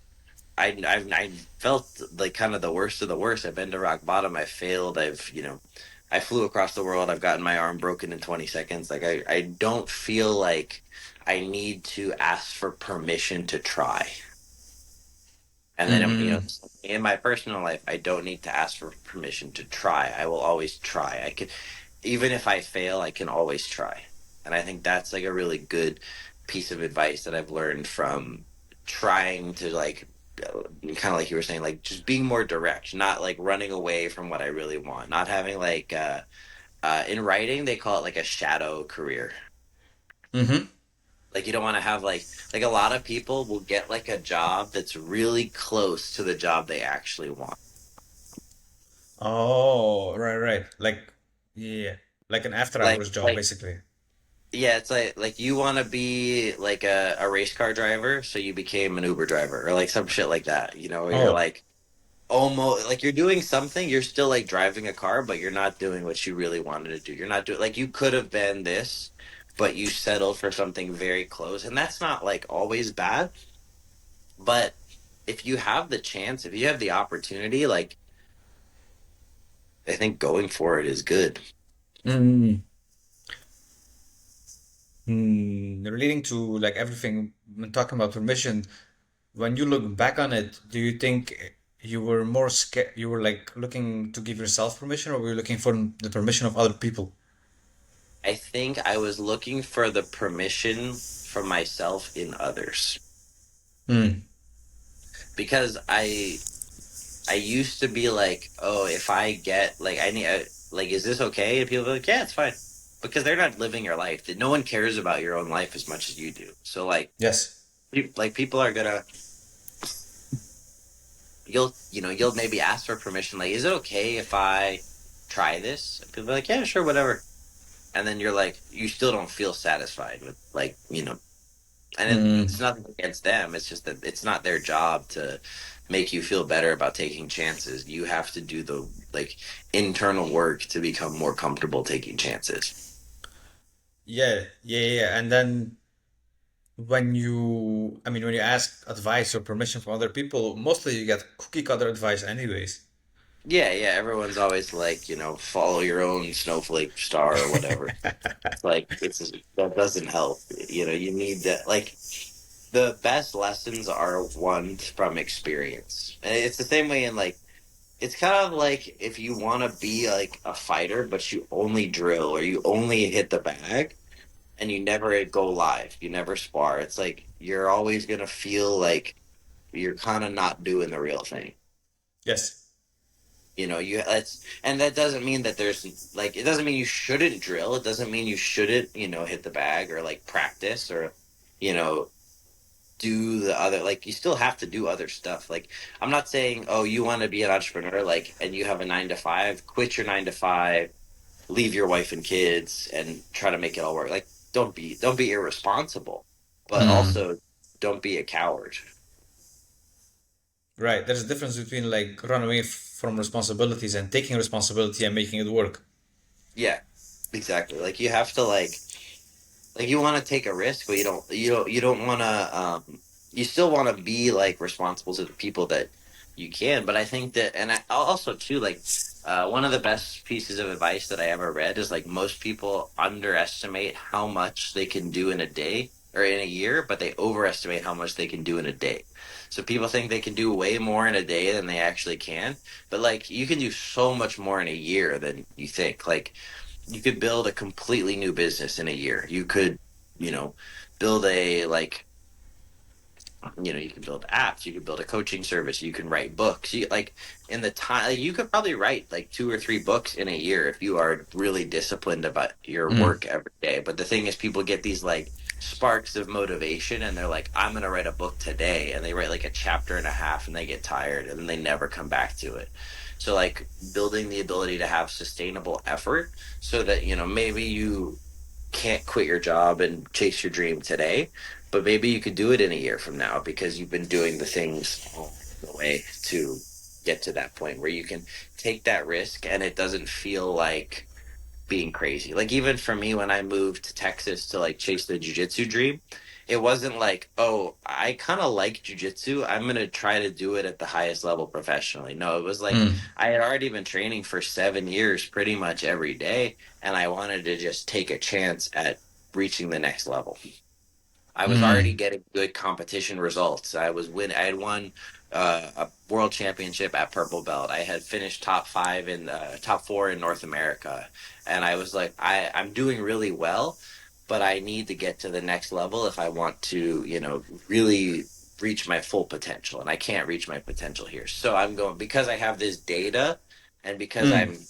I felt like kind of the worst of the worst. I've been to rock bottom. I failed. I flew across the world. I've gotten my arm broken in 20 seconds. Like I don't feel like I need to ask for permission to try. And then Mm. in my personal life, I don't need to ask for permission to try. I will always try. I can, even if I fail, I can always try. And I think that's like a really good piece of advice that I've learned from trying to like kind of like you were saying, like just being more direct, not like running away from what I really want, not having like in writing they call it like a shadow career. Mm-hmm. Like you don't want to have like a lot of people will get like a job that's really close to the job they actually want. Oh, right, right. Like, yeah, like an after Like hours job, like basically. yeah, it's like you want to be like a race car driver, so you became an Uber driver or like some shit like that, where you're Oh, like almost like you're doing something, you're still like driving a car, but you're not doing what you really wanted to do. You're not doing like you could have been this, but you settled for something very close. And that's not like always bad, but if you have the chance, if you have the opportunity, like I think going for it is good. mm. Relating to like everything when talking about permission, when you look back on it, do you think you were more scared, you were like looking to give yourself permission, or were you looking for the permission of other people? I think I was looking for the permission from myself in others Mm. because I used to be like, oh, if I get like I need like, is this okay? And people are like, yeah, it's fine, because they're not living your life. That no one cares about your own life as much as you do. So like, Yes. like people are gonna you'll maybe ask for permission. Like, is it okay if I try this? And people are like, yeah, sure, whatever. And then you're like, you still don't feel satisfied with like And it's Mm. nothing against them. It's just that it's not their job to make you feel better about taking chances. You have to do the like internal work to become more comfortable taking chances. Yeah, yeah, yeah. And then when you ask advice or permission from other people, mostly you get cookie cutter advice anyways. Yeah, yeah. Everyone's always like, follow your own snowflake star or whatever. Like that doesn't help. You need that. Like the best lessons are won from experience, and it's the same way in like it's kind of like if you want to be like a fighter, but you only drill or you only hit the bag and you never go live, you never spar. It's like you're always gonna feel like you're kind of not doing the real thing. Yes. You that's and that doesn't mean that there's like it doesn't mean you shouldn't drill. It doesn't mean you shouldn't hit the bag or like practice or you know do the other like you still have to do other stuff. Like I'm not saying oh you want to be an entrepreneur like and you have a 9 to 5, quit your 9 to 5, leave your wife and kids and try to make it all work. Like don't be irresponsible, but Mm. also don't be a coward. Right. There's a difference between like run away from responsibilities and taking responsibility and making it work. Yeah, exactly. Like you have to like you want to take a risk, but you don't want to. You still want to be like responsible to the people that you can. But I think that, and also too, like one of the best pieces of advice that I ever read is like most people underestimate how much they can do in a day or in a year, but they overestimate how much they can do in a day. So people think they can do way more in a day than they actually can, but like you can do so much more in a year than you think. Like you could build a completely new business in a year. You could, you know, build a like, you can build apps, you could build a coaching service, you can write books. You like in the time like, you could probably write like 2 or 3 books in a year if you are really disciplined about your Mm. work every day. But the thing is people get these like sparks of motivation and they're like, I'm gonna write a book today and they write like a chapter and a half and they get tired and then they never come back to it. So like building the ability to have sustainable effort so that, maybe you can't quit your job and chase your dream today, but maybe you could do it in a year from now because you've been doing the things along the way to get to that point where you can take that risk and it doesn't feel like being crazy. Like even for me when I moved to Texas to like chase the jiu-jitsu dream, it wasn't like, oh, I kind of like jiu-jitsu. I'm going to try to do it at the highest level professionally. No, it was like Mm. I had already been training for 7 years pretty much every day and I wanted to just take a chance at reaching the next level. I was already Mm. getting good competition results. I had won a world championship at purple belt. I had finished top 5 in top 4 in North America, and I was like, I'm doing really well, but I need to get to the next level if I want to, really reach my full potential, and I can't reach my potential here. So I'm going because I have this data, and because Mm.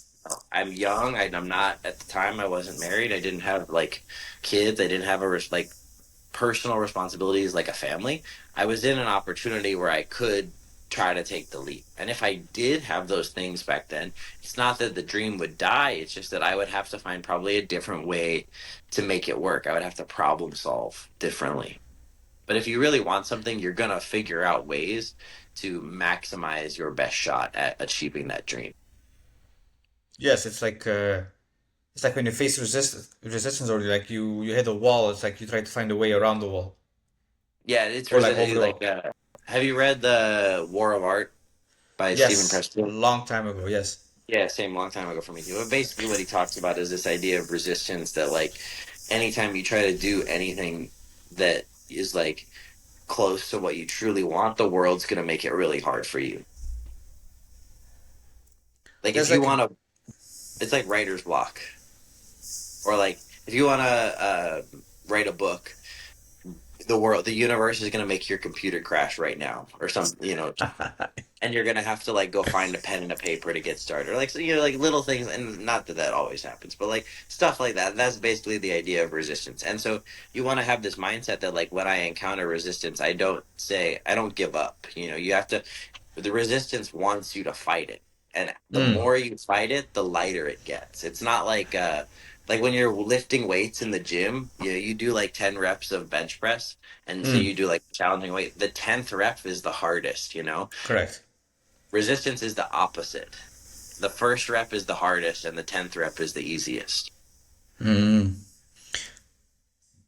I'm young. I'm not at the time. I wasn't married. I didn't have like kids. I didn't have like personal responsibilities like a family, I was in an opportunity where I could try to take the leap. And if I did have those things back then, it's not that the dream would die, it's just that I would have to find probably a different way to make it work. I would have to problem solve differently. But if you really want something, you're going to figure out ways to maximize your best shot at achieving that dream. Yes, it's like when you face resistance or like you hit a wall, it's like you try to find a way around the wall Yeah, it's or like over the like wall. have you read The War of Art by Stephen Yes, a Pressfield? long time ago. Yes. Yeah, same long time ago for me too. But basically, what he talks about is this idea of resistance that, like, anytime you try to do anything that is like close to what you truly want, the world's going to make it really hard for you. Like, if There's you like a, want to, it's like writer's block, or like if you want to write a book, the universe is going to make your computer crash right now, or something. And you're gonna have to like go find a pen and a paper to get started. Or, like so, like little things, and not that that always happens, but like stuff like that. That's basically the idea of resistance. And so you want to have this mindset that like when I encounter resistance, I don't give up. You have to. The resistance wants you to fight it, and the mm, more you fight it, the lighter it gets. It's not like like when you're lifting weights in the gym, you do like 10 reps of bench press. And so Mm, you do like challenging weight. The 10th rep is the hardest, you know? correct. Resistance is the opposite. The first rep is the hardest and the 10th rep is the easiest. Mm.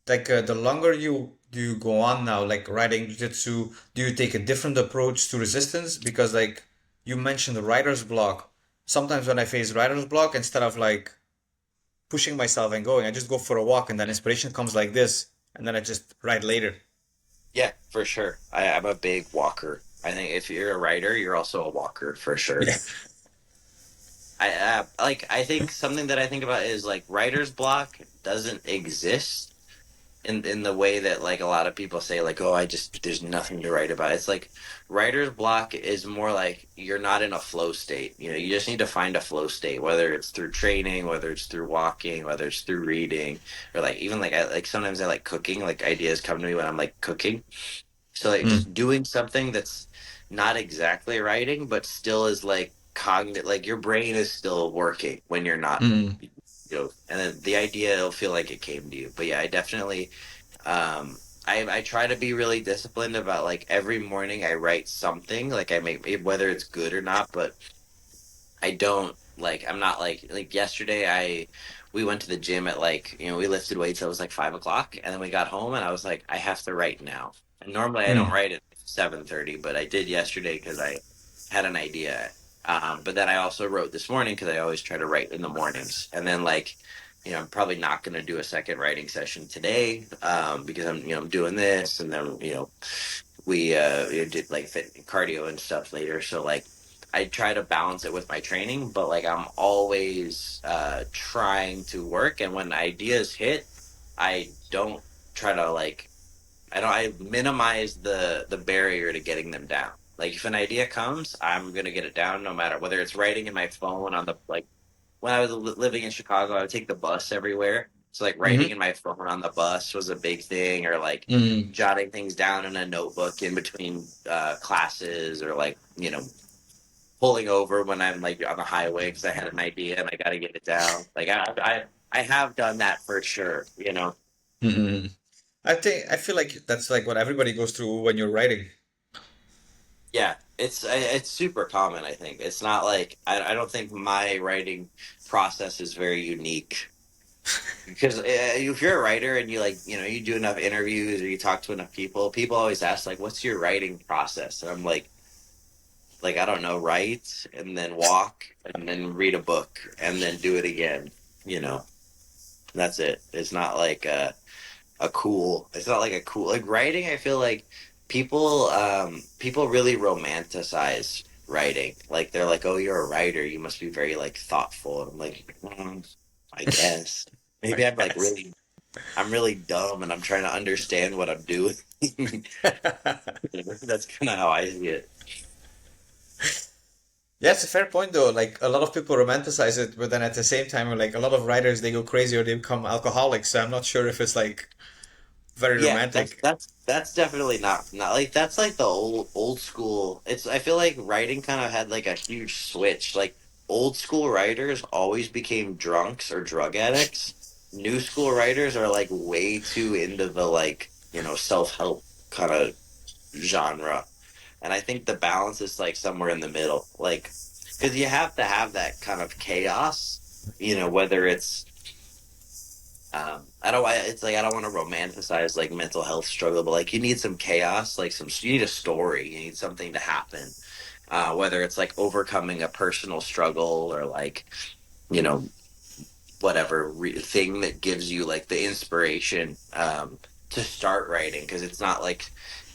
Like the longer you go on now, like riding jiu-jitsu, do you take a different approach to resistance? Because like you mentioned the writer's block. Sometimes when I face writer's block, instead of like pushing myself and going, I just go for a walk and then inspiration comes like this, and then I just ride later. Yeah, for sure. I'm a big walker. I think if you're a writer, you're also a walker for sure. Yeah. I think something that I think about is like writer's block doesn't exist in the way that like a lot of people say like, oh, I just there's nothing to write about. It's like writer's block is more like you're not in a flow state. You know, you just need to find a flow state, whether it's through training, whether it's through walking, whether it's through reading, or like even like I like sometimes I like cooking, like ideas come to me when I'm like cooking. So like Mm, just doing something that's not exactly writing, but still is like cognitive, like your brain is still working when you're not, mm, and then the idea will feel like it came to you. But yeah, I definitely, I try to be really disciplined about like every morning I write something, like I make whether it's good or not, but I don't like I'm not like yesterday we went to the gym at like we lifted weights. It was like 5 o'clock, and then we got home and I was like I have to write now. And normally I don't mm, write at 7:30, but I did yesterday because I had an idea. But then I also wrote this morning because I always try to write in the mornings. And then like I'm probably not going to do a second writing session today because I'm doing this, and then we did like fit cardio and stuff later. So like I try to balance it with my training, but like I'm always trying to work. And when ideas hit, I don't try to like I minimize the barrier to getting them down. Like if an idea comes, I'm gonna get it down no matter whether it's writing in my phone on the like when I was living in Chicago, I would take the bus everywhere. So like writing mm, in my phone on the bus was a big thing, or like mm. jotting things down in a notebook in between classes, or like pulling over when I'm like on the highway because I had an idea and I got to get it down. Like I have done that for sure. You know. Mm. I feel like that's like what everybody goes through when you're writing. Yeah, it's super common. I think it's not like I don't think my writing process is very unique. Because if you're a writer and you like you do enough interviews or you talk to enough people, people always ask like what's your writing process, and I'm like I don't know, write and then walk and then read a book and then do it again, you know. That's it. It's not like a cool, it's not like a cool like writing. I feel like people really romanticize writing, like they're like, oh, you're a writer, you must be very like thoughtful, and I'm like, I guess I maybe guess. I'm really dumb and I'm trying to understand what I'm doing. That's kind of how I see it. Yeah, it's a fair point though. Like a lot of people romanticize it, but then at the same time, like a lot of writers, they go crazy or they become alcoholics. So I'm not sure if it's like very Yeah, that's romantic. that's that's definitely not like that's like the old school. It's I feel like writing kind of had like a huge switch. Like old school writers always became drunks or drug addicts. New school writers are like way too into the like, self-help kind of genre. And I think the balance is like somewhere in the middle. Like because you have to have that kind of chaos, whether it's I don't. It's like I don't want to romanticize like mental health struggle, but like you need some chaos, like you need a story, you need something to happen. Whether it's like overcoming a personal struggle or like you know whatever thing that gives you like the inspiration to start writing, because it's not like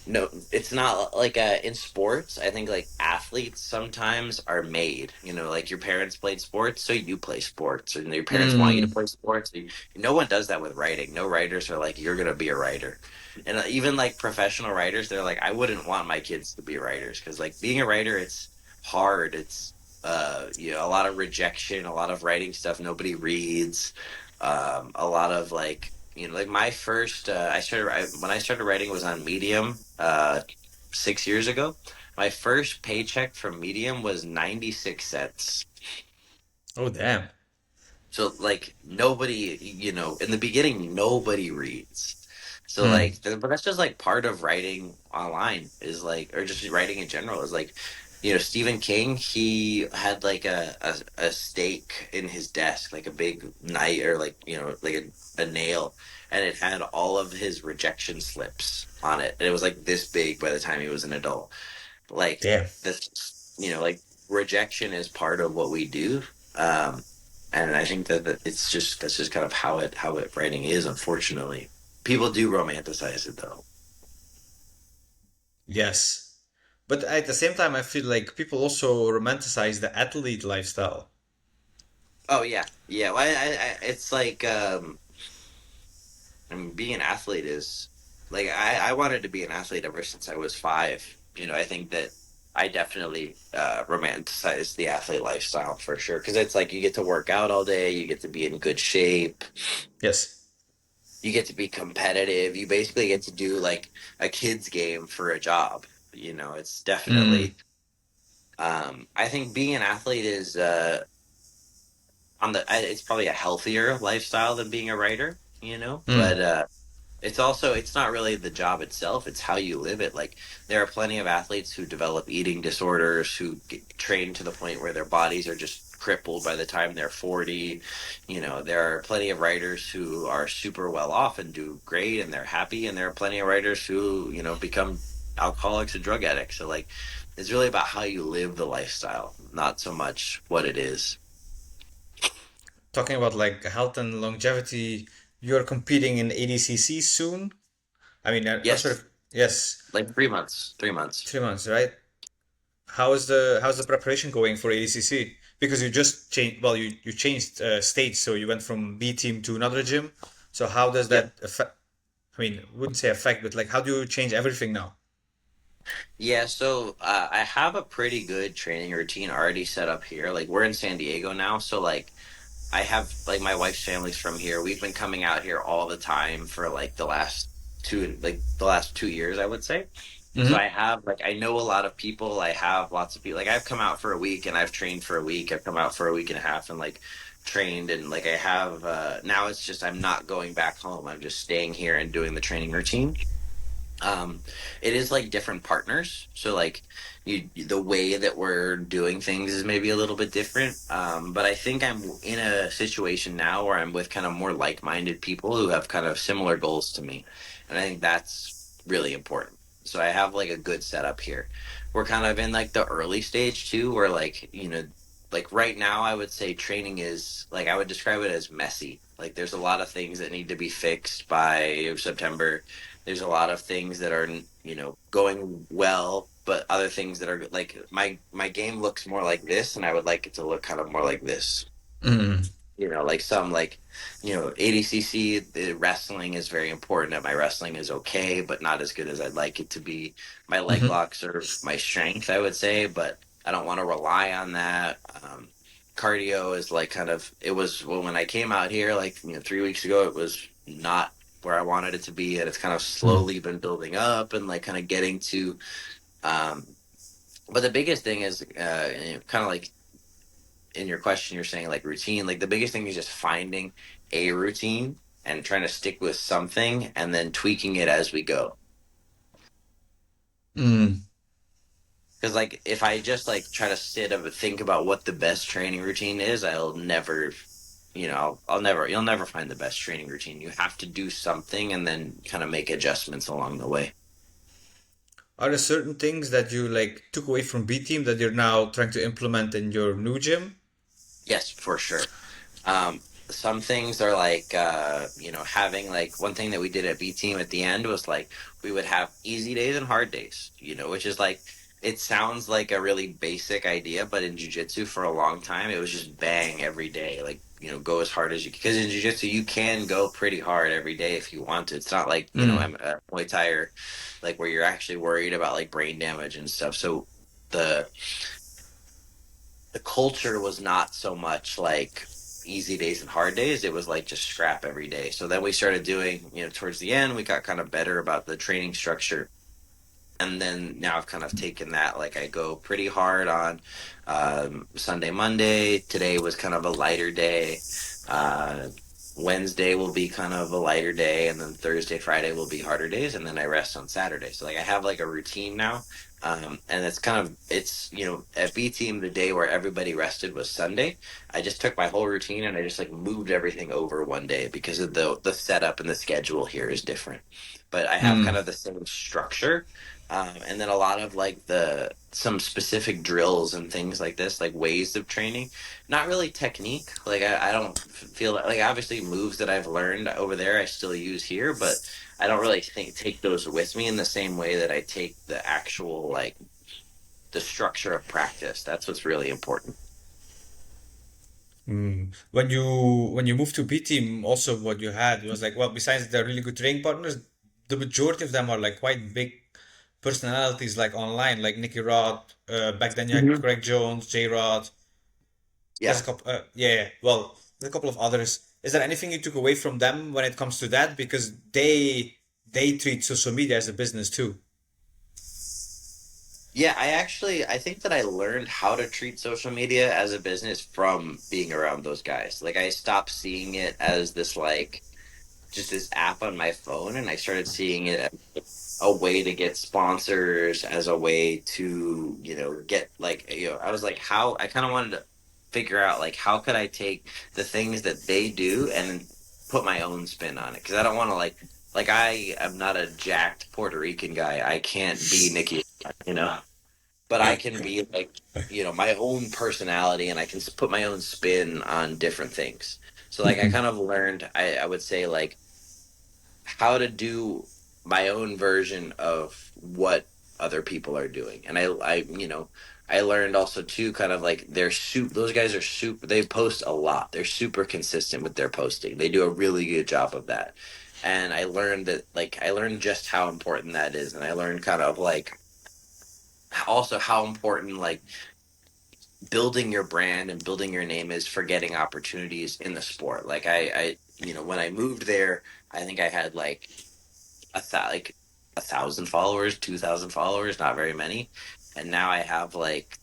no, it's not like in sports. I think like athletes sometimes are made, like your parents played sports, so you play sports, and your parents want you to Mm, play sports. No one does that with writing. No writers are like, you're gonna be a writer. And even like professional writers, they're like, I wouldn't want my kids to be writers because like being a writer, it's hard. It's a lot of rejection, a lot of writing stuff nobody reads, a lot of like like my first when I started writing was on Medium 6 years ago. My first paycheck from Medium was 96 cents. oh damn. So like nobody, in the beginning, nobody reads. So Mm. like, but that's just like part of writing online is like, or just writing in general is like, Stephen King, he had like a stake in his desk, like a big knife or like, like a nail, and it had all of his rejection slips on it. And it was like this big by the time he was an adult. Like Damn. this, like rejection is part of what we do. Um, and I think that it's just that's just kind of how it writing is. Unfortunately, people do romanticize it though. Yes. But at the same time, I feel like people also romanticize the athlete lifestyle. Oh yeah, yeah. Well, it's like I mean, being an athlete is like I wanted to be an athlete ever since I was 5. I think that I definitely romanticize the athlete lifestyle for sure because it's like you get to work out all day, you get to be in good shape, Yes. you get to be competitive. You basically get to do like a kid's game for a job. It's Mm. definitely. I think being an athlete is it's probably a healthier lifestyle than being a writer. Mm. But it's not really the job itself, it's how you live it. Like there are plenty of athletes who develop eating disorders who get trained to the point where their bodies are just crippled by the time they're 40. There are plenty of writers who are super well off and do great and they're happy, and there are plenty of writers who become alcoholics and drug addicts. So like it's really about how you live the lifestyle, not so much what it is. Talking about like health and longevity, you're competing in ADCC soon. I mean, not sure Yes, if, yes, like 3 months, 3 months. 3 months, right? How's the preparation going for ADCC? Because you just changed, well, you changed states, so you went from B team to another gym. So how does Yep. that affect? I mean, wouldn't say affect, but like, how do you change everything now? Yeah, so I have a pretty good training routine already set up here. Like we're in San Diego now, so like I have like my wife's family's from here. We've been coming out here all the time for like the last 2 years, I would say. So Mm-hmm. I know a lot of people. I have lots of people. Like I've come out for a week and I've trained for a week. I've come out for a week and a half and like trained, and like I have now it's just I'm not going back home. I'm just staying here and doing the training routine. um it is like different partners, so like the way that we're doing things is maybe a little bit different, but I think I'm in a situation now where I'm with kind of more like-minded people who have kind of similar goals to me, and I think that's really important. So I have like a good setup here. We're kind of in like the early stage too, where like like right now I would say training is like I would describe it as messy. Like there's a lot of things that need to be fixed by September. There's a lot of things that are going well, but other things that are like my game looks more like this, and I would like it to look kind of more like this. Mm-hmm. Like some like ADCC, the wrestling is very important, and my wrestling is okay but not as good as I'd like it to be. My leg Mm-hmm. locks are my strength, I would say, but I don't want to rely on that. Cardio is like kind of, it was, well, when I came out here like 3 weeks ago, it was not where I wanted it to be, and it's kind of Mm. slowly been building up and like kind of getting to um but the biggest thing is kind of like in your question, you're saying like routine. Like the biggest thing is just finding a routine and trying to stick with something and then tweaking it as we go. Mm. Because like if I just like try to sit and think about what the best training routine is, I'll never, I'll never, you'll never find the best training routine. You have to do something and then kind of make adjustments along the way. Are there certain things that you like took away from B team that you're now trying to implement in your new gym? Yes, for sure. Some things are like, having like one thing that we did at B Team at the end was like we would have easy days and hard days, which is like it sounds like a really basic idea, but in jiu-jitsu for a long time it was just bang every day, like go as hard as you, because in jiu-jitsu you can go pretty hard every day if you want to. It's not like Mm. I'm a Muay Thai or like where you're actually worried about like brain damage and stuff. So the the culture was not so much like easy days and hard days. It was like just scrap every day. So then we started doing, towards the end, we got kind of better about the training structure. And then now I've kind of taken that. Like I go pretty hard on Sunday, Monday. Today was kind of a lighter day. Uh, Wednesday will be kind of a lighter day, and then Thursday, Friday will be harder days, and then I rest on Saturday. So like I have like a routine now, and it's kind of it's at B team the day where everybody rested was Sunday. I just took my whole routine and I just like moved everything over one day because of the setup and the schedule here is different. But I have kind Mm. of the same structure. And then a lot of like the some specific drills and things like this, like ways of training, not really technique. Like I don't feel like obviously moves that I've learned over there I still use here, but I don't really think take those with me in the same way that I take the actual like the structure of practice. That's what's really important. Mm. When you moved to B team, also what you had was like, well, besides the really good training partners, the majority of them are like quite big personalities, like online, like Nicky Rod. Back then, you had Hmm. Craig Jones, J Rod. There's Yeah. a couple. Yeah. Well, there's a couple of others. Is there anything you took away from them when it comes to that? Because they treat social media as a business too. Yeah, I think that I learned how to treat social media as a business from being around those guys. Like I stopped seeing it as this like just this app on my phone and I started seeing it a way to get sponsors, as a way to get like I was like how I kind of wanted to figure out like how could I take the things that they do and put my own spin on it, because I don't want to like I am not a jacked Puerto Rican guy. I can't be Nicky, you know but I can be like my own personality, and I can put my own spin on different things. So like I kind of learned, I would say, like how to do my own version of what other people are doing. And I learned also too, kind of like those guys are super, they post a lot. They're super consistent with their posting. They do a really good job of that. And I learned that, like, I learned just how important that is. And I learned kind of like also how important like building your brand and building your name is for getting opportunities in the sport. Like when I moved there, I think I had like like 1,000 followers, 2,000 followers, not very many. And now I have like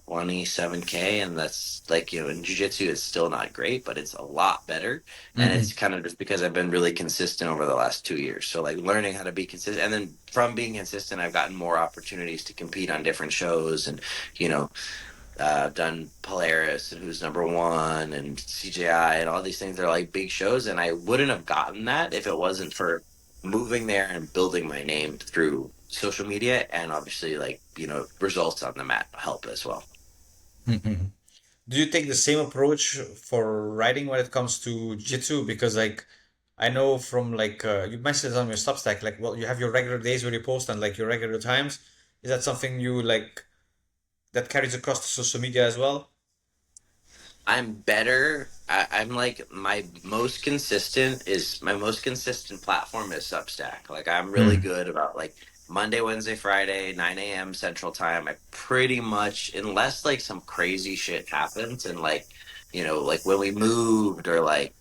27K, and that's like, in jiu-jitsu it's still not great, but it's a lot better. And it's kind of just because I've been really consistent over the last 2 years. So like learning how to be consistent, and then from being consistent, I've gotten more opportunities to compete on different shows, and you know done Polaris and Who's Number One and CJI and all these things. They're like big shows, and I wouldn't have gotten that if it wasn't for moving there and building my name through social media, and obviously like results on the mat help as well. Mhm. Do you take the same approach for writing when it comes to jiu-jitsu? Because like I know from like you mentioned it on your Substack, like well you have your regular days where you post and like your regular times. Is that something you like that carries across to social media as well? I'm better. I'm like my most consistent platform is Substack. Like I'm really Mm. good about like Monday, Wednesday, Friday, 9 a.m. Central Time. I pretty much, unless like some crazy shit happens, and like like when we moved, or like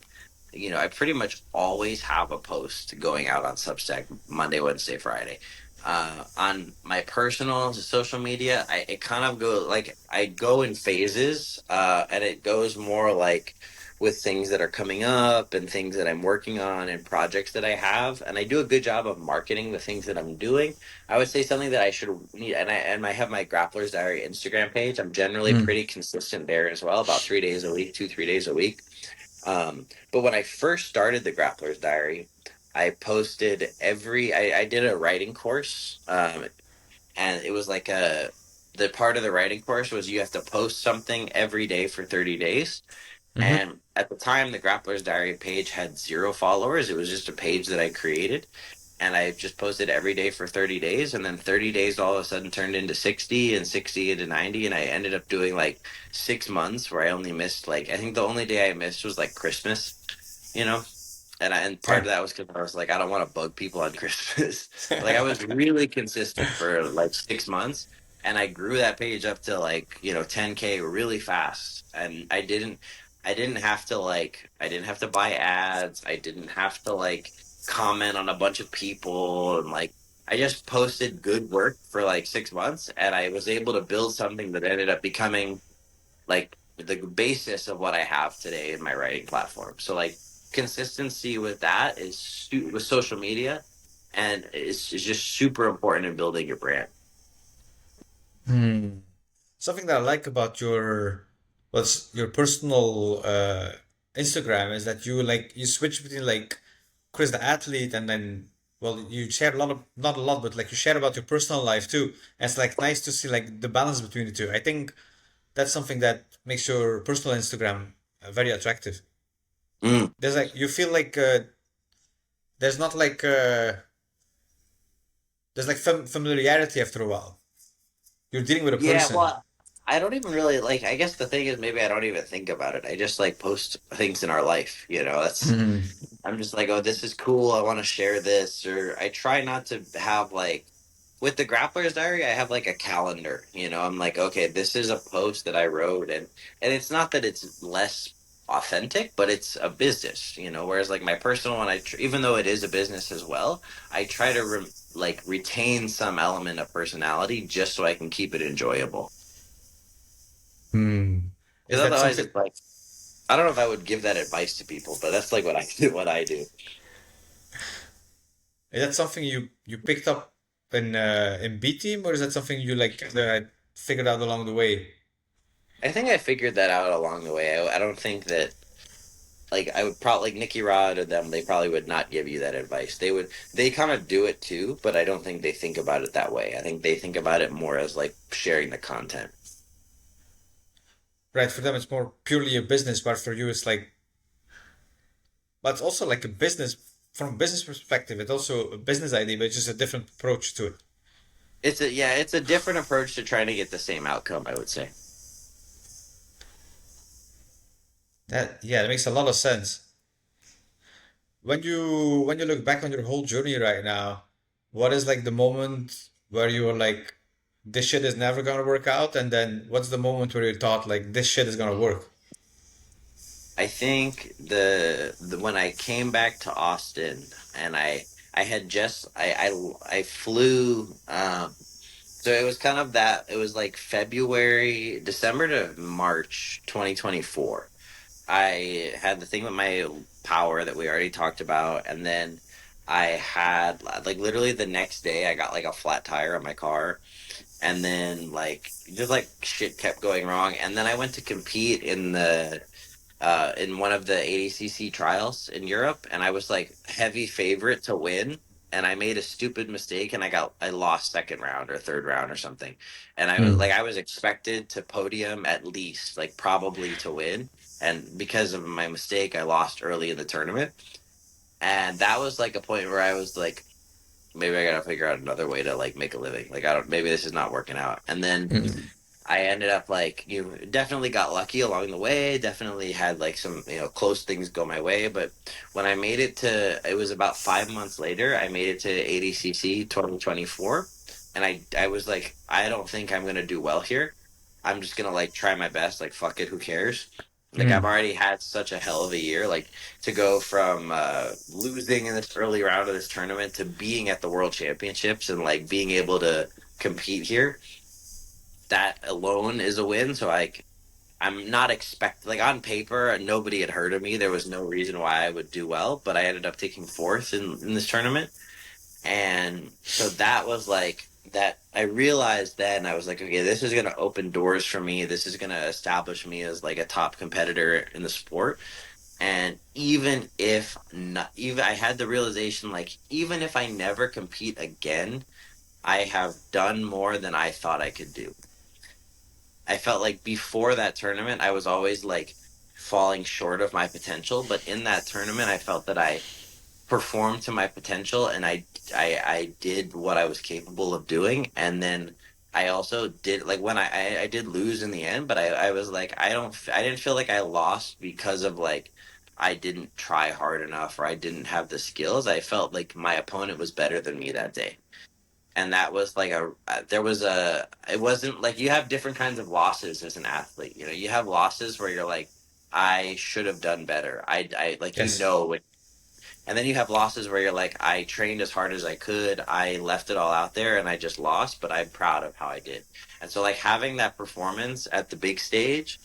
I pretty much always have a post going out on Substack Monday, Wednesday, Friday. On my personal social media, it kind of go like I go in phases, and it goes more like with things that are coming up and things that I'm working on and projects that I have, and I do a good job of marketing the things that I'm doing. I would say something that I should need, and I have my Grappler's Diary Instagram page. I'm generally Mm. pretty consistent there as well, about 3 days a week, 2 3 days a week. But when I first started the Grappler's Diary, I posted I did a writing course, and it was like the part of the writing course was you have to post something every day for 30 days. Mm-hmm. And at the time, the Grappler's Diary page had 0 followers. It was just a page that I created, and I just posted every day for 30 days, and then 30 days all of a sudden turned into 60, and 60 into 90, and I ended up doing like 6 months where I only missed, like, I think the only day I missed was like Christmas, you know and part Yeah. of that was because I was like, I don't want to bug people on Christmas. But like I was really consistent for like 6 months, and I grew that page up to like 10K really fast. And I didn't have to buy ads. I didn't have to like comment on a bunch of people, and like I just posted good work for like 6 months, and I was able to build something that ended up becoming like the basis of what I have today in my writing platform. So like consistency with that is with social media, and it's just super important in building your brand. Hmm. Something that I like about what's your personal Instagram is that you switch between like Chris the athlete and then well you share a lot of not a lot but like you share about your personal life too. And it's like nice to see like the balance between the two. I think that's something that makes your personal Instagram very attractive. Mm. There's like you feel like there's not like there's like familiarity after a while. You're dealing with a Yeah, person. well, I don't even really like. I guess the thing is, maybe I don't even think about it. I just like post things in our life. That's. Hmm. I'm just like, oh, this is cool. I want to share this, or I try not to have like with the Grappler's Diary. I have like a calendar. I'm like, okay, this is a post that I wrote, and it's not that it's less authentic, but it's a business. Whereas like my personal one, even though it is a business as well, I try to like retain some element of personality just so I can keep it enjoyable. Hmm. Is Because that otherwise, something? it's like I don't know if I would give that advice to people, but that's like what I do. What I do. Is that something you picked up in B team, or is that something you like figured out along the way? I think I figured that out along the way. I don't think that like I would probably like Nicky Rod or them. They probably would not give you that advice. They kind of do it too, but I don't think they think about it that way. I think they think about it more as like sharing the content. Right, for them it's more purely a business, but for you it's like, but it's also like a business from a business perspective. It's also a business idea, but it's just a different approach to it. It's a different approach to trying to get the same outcome. I would say. That yeah, that makes a lot of sense. When you look back on your whole journey right now, what is like the moment where you were like, this shit is never gonna work out, and then what's the moment where you thought like this shit is gonna work? I think the when I came back to Austin and I had just I flew so it was kind of that it was like February December to March 2024. I had the thing with my power that we already talked about, and then I had like literally the next day I got like a flat tire on my car, and then like just like shit kept going wrong, and then I went to compete in one of the ADCC trials in Europe, and I was like heavy favorite to win. And I made a stupid mistake, and I lost second round or third round or something. And Hmm. I was expected to podium at least, like probably to win. And because of my mistake, I lost early in the tournament. And that was like a point where I was like, maybe I gotta figure out another way to like make a living. Like I don't, maybe this is not working out. And then Hmm. I ended up like you definitely got lucky along the way. Definitely had like some close things go my way. But when I made it to, it was about 5 months later. I made it to ADCC 2024, and I was like, I don't think I'm gonna do well here. I'm just gonna like try my best. Like fuck it, who cares? Like I've Hmm. already had such a hell of a year. Like to go from losing in this early round of this tournament to being at the World Championships and like being able to compete here, that alone is a win. So like I'm not expect like on paper nobody had heard of me. There was no reason why I would do well, but I ended up taking fourth in this tournament. And so that was like that I realized then I was like, okay, this is gonna open doors for me. This is gonna establish me as like a top competitor in the sport. And even if not even I had the realization like even if I never compete again, I have done more than I thought I could do. I felt like before that tournament, I was always like falling short of my potential. But in that tournament, I felt that I performed to my potential, and I did what I was capable of doing. And then I also did like when I did lose in the end, but I was like I didn't feel like I lost because of like I didn't try hard enough or I didn't have the skills. I felt like my opponent was better than me that day, and that was like there was a it wasn't like you have different kinds of losses as an athlete. You have losses where you're like I should have done better. I like Yes. and then you have losses where you're like I trained as hard as I could. I left it all out there and I just lost, but I'm proud of how I did. And so like having that performance at the big stage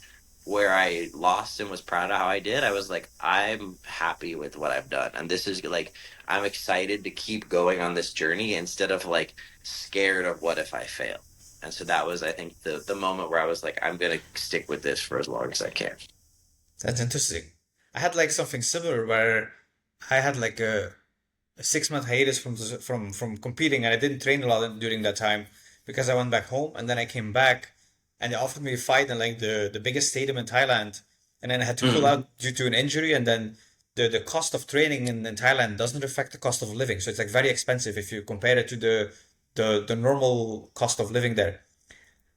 where I lost and was proud of how I did, I was like, I'm happy with what I've done. And this is like, I'm excited to keep going on this journey instead of like scared of what if I fail. And so that was, I think, the moment where I was like, I'm gonna stick with this for as long as I can. That's interesting. I had like something similar where I had like a 6 month hiatus from competing, and I didn't train a lot during that time because I went back home, and then I came back, and they offered me a fight in like the biggest stadium in Thailand, and then I had to pull Mhm. out due to an injury, and then the cost of training in Thailand doesn't affect the cost of living, so it's like very expensive if you compare it to the normal cost of living there.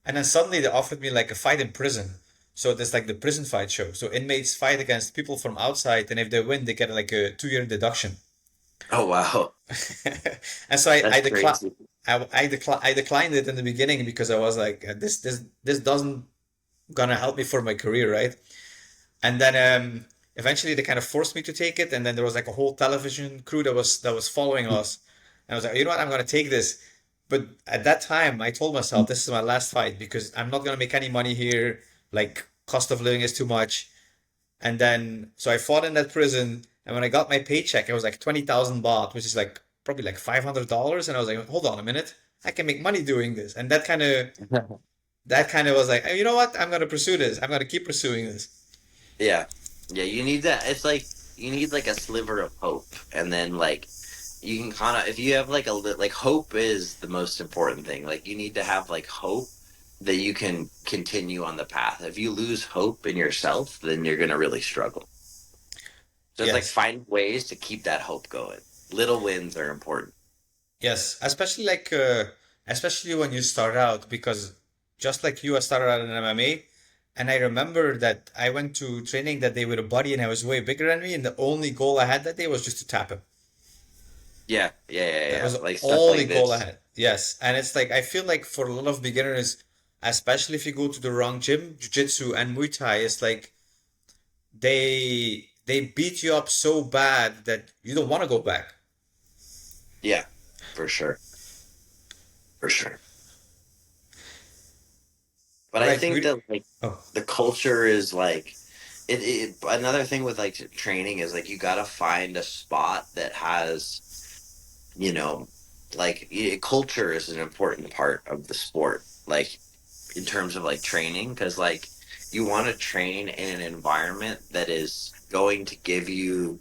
And then suddenly they offered me like a fight in prison. So there's like the prison fight show. So inmates fight against people from outside, and if they win, they get like a 2 year deduction. Oh wow, And so that's crazy. I declined it in the beginning because I was like, this doesn't gonna help me for my career, right? And then eventually they kind of forced me to take it, and then there was like a whole television crew that was following us. And I was like, you know what, I'm gonna take this. But at that time, I told myself this is my last fight because I'm not gonna make any money here. Like cost of living is too much. And then so I fought in that prison, and when I got my paycheck, it was like 20,000 baht, which is like probably like $500. And I was like, hold on a minute, I can make money doing this. And that kind of was like, "Hey, you know what? I'm gonna pursue this. I'm gonna keep pursuing this." Yeah. Yeah, you need that. It's like you need like a sliver of hope, and then like you can kind of if you have like like hope is the most important thing. Like you need to have like hope that you can continue on the path. If you lose hope in yourself, then you're gonna really struggle. So it's like Yes. find ways to keep that hope going. Little wins are important. Yes, especially when you start out, because just like you, I started out in MMA, and I remember that I went to training that day with a buddy, and I was way bigger than me, and the only goal I had that day was just to tap him. Yeah, yeah, yeah, That yeah. was the Like stuff only like goal I this. had. Yes, and it's like I feel like for a lot of beginners, especially if you go to the wrong gym, Jiu-Jitsu and Muay Thai, it's like they beat you up so bad that you don't want to go back. Yeah, for sure, for sure. But All I right, think we. that like Oh, the culture is like another thing with like training is like you got to find a spot that has, you know, like culture is an important part of the sport. Like in terms of like training, because like you want to train in an environment that is going to give you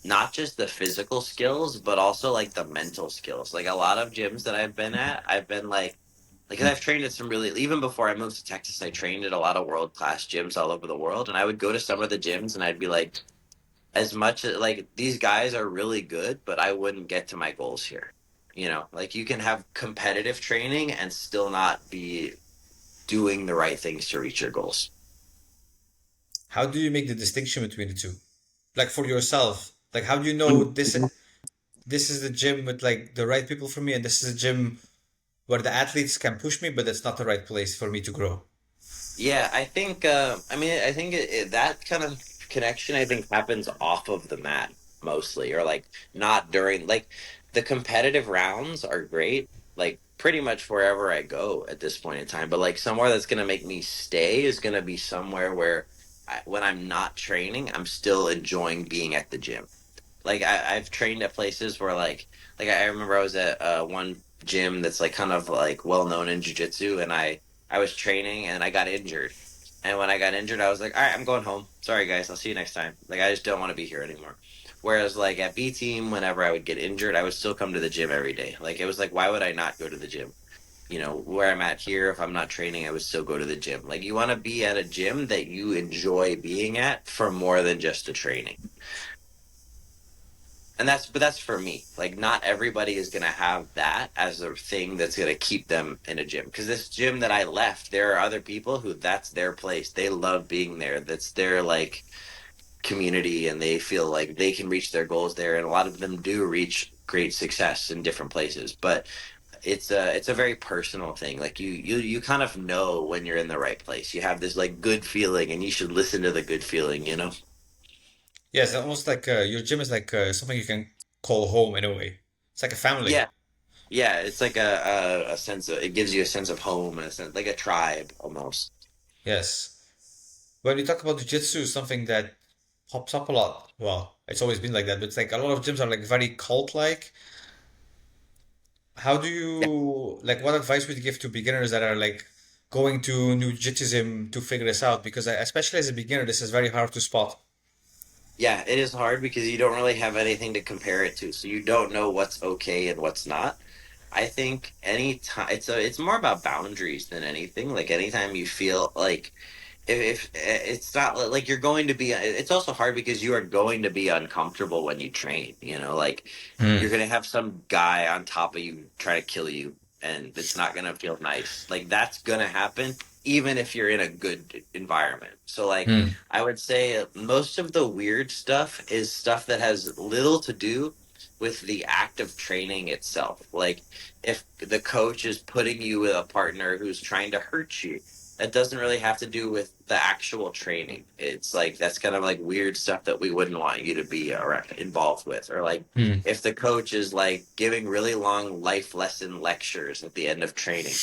not just the physical skills, but also like the mental skills. Like a lot of gyms that I've been at, I've been like 'cause I've trained at some really even before I moved to Texas, I trained at a lot of world class gyms all over the world, and I would go to some of the gyms and I'd be like, as much as like these guys are really good, but I wouldn't get to my goals here. You know, like you can have competitive training and still not be doing the right things to reach your goals. how do you make the distinction between the two? Like for yourself, like how do you know this is the gym with like the right people for me, and this is a gym where the athletes can push me, but it's not the right place for me to grow? Yeah, I think. I mean, I think that kind of connection, I think, happens off of the mat mostly, or like not during. Like the competitive rounds are great, like pretty much wherever I go at this point in time. But like somewhere that's gonna make me stay is gonna be somewhere where, when I'm not training, I'm still enjoying being at the gym. Like I've trained at places where like I remember I was at one gym that's like kind of like well known in jiu-jitsu, and I was training and I got injured. And when I got injured, I was like, all right, I'm going home. Sorry guys, I'll see you next time. Like I just don't want to be here anymore. Whereas like at B team, whenever I would get injured, I would still come to the gym every day. Like it was like, why would I not go to the gym? You know, where I'm at here, if I'm not training, I would still go to the gym. Like you want to be at a gym that you enjoy being at for more than just the training. And that's for me. Like not everybody is going to have that as a thing that's going to keep them in a gym, because this gym that I left, there are other people who that's their place. They love being there. That's their like community, and they feel like they can reach their goals there, and a lot of them do reach great success in different places. But it's a very personal thing. Like you kind of know when you're in the right place. You have this like good feeling, and you should listen to the good feeling, you know. Yes, almost like your gym is like something you can call home in a way. It's like a family. Yeah. Yeah, it's like a sense of it gives you a sense of home, and a sense like a tribe almost. Yes. When you talk about jiu-jitsu, something that pops up a lot. Well, it's always been like that, but it's like a lot of gyms are like very cult-like. How do you like? What advice would you give to beginners that are like going to new jiu-jitsu gym to figure this out? Because especially as a beginner, this is very hard to spot. Yeah, it is hard because you don't really have anything to compare it to. So you don't know what's okay and what's not. I think any time it's more about boundaries than anything. Like anytime you feel like if it's not like you're going to be, it's also hard because you are going to be uncomfortable when you train, like you're Mm, going to have some guy on top of you try to kill you and it's not going to feel nice. Like that's going to happen even if you're in a good environment. So like mm, I would say most of the weird stuff is stuff that has little to do with the act of training itself. Like if the coach is putting you with a partner who's trying to hurt you, that doesn't really have to do with the actual training. It's like that's kind of like weird stuff that we wouldn't want you to be involved with. Or like mm, if the coach is like giving really long life lesson lectures at the end of training,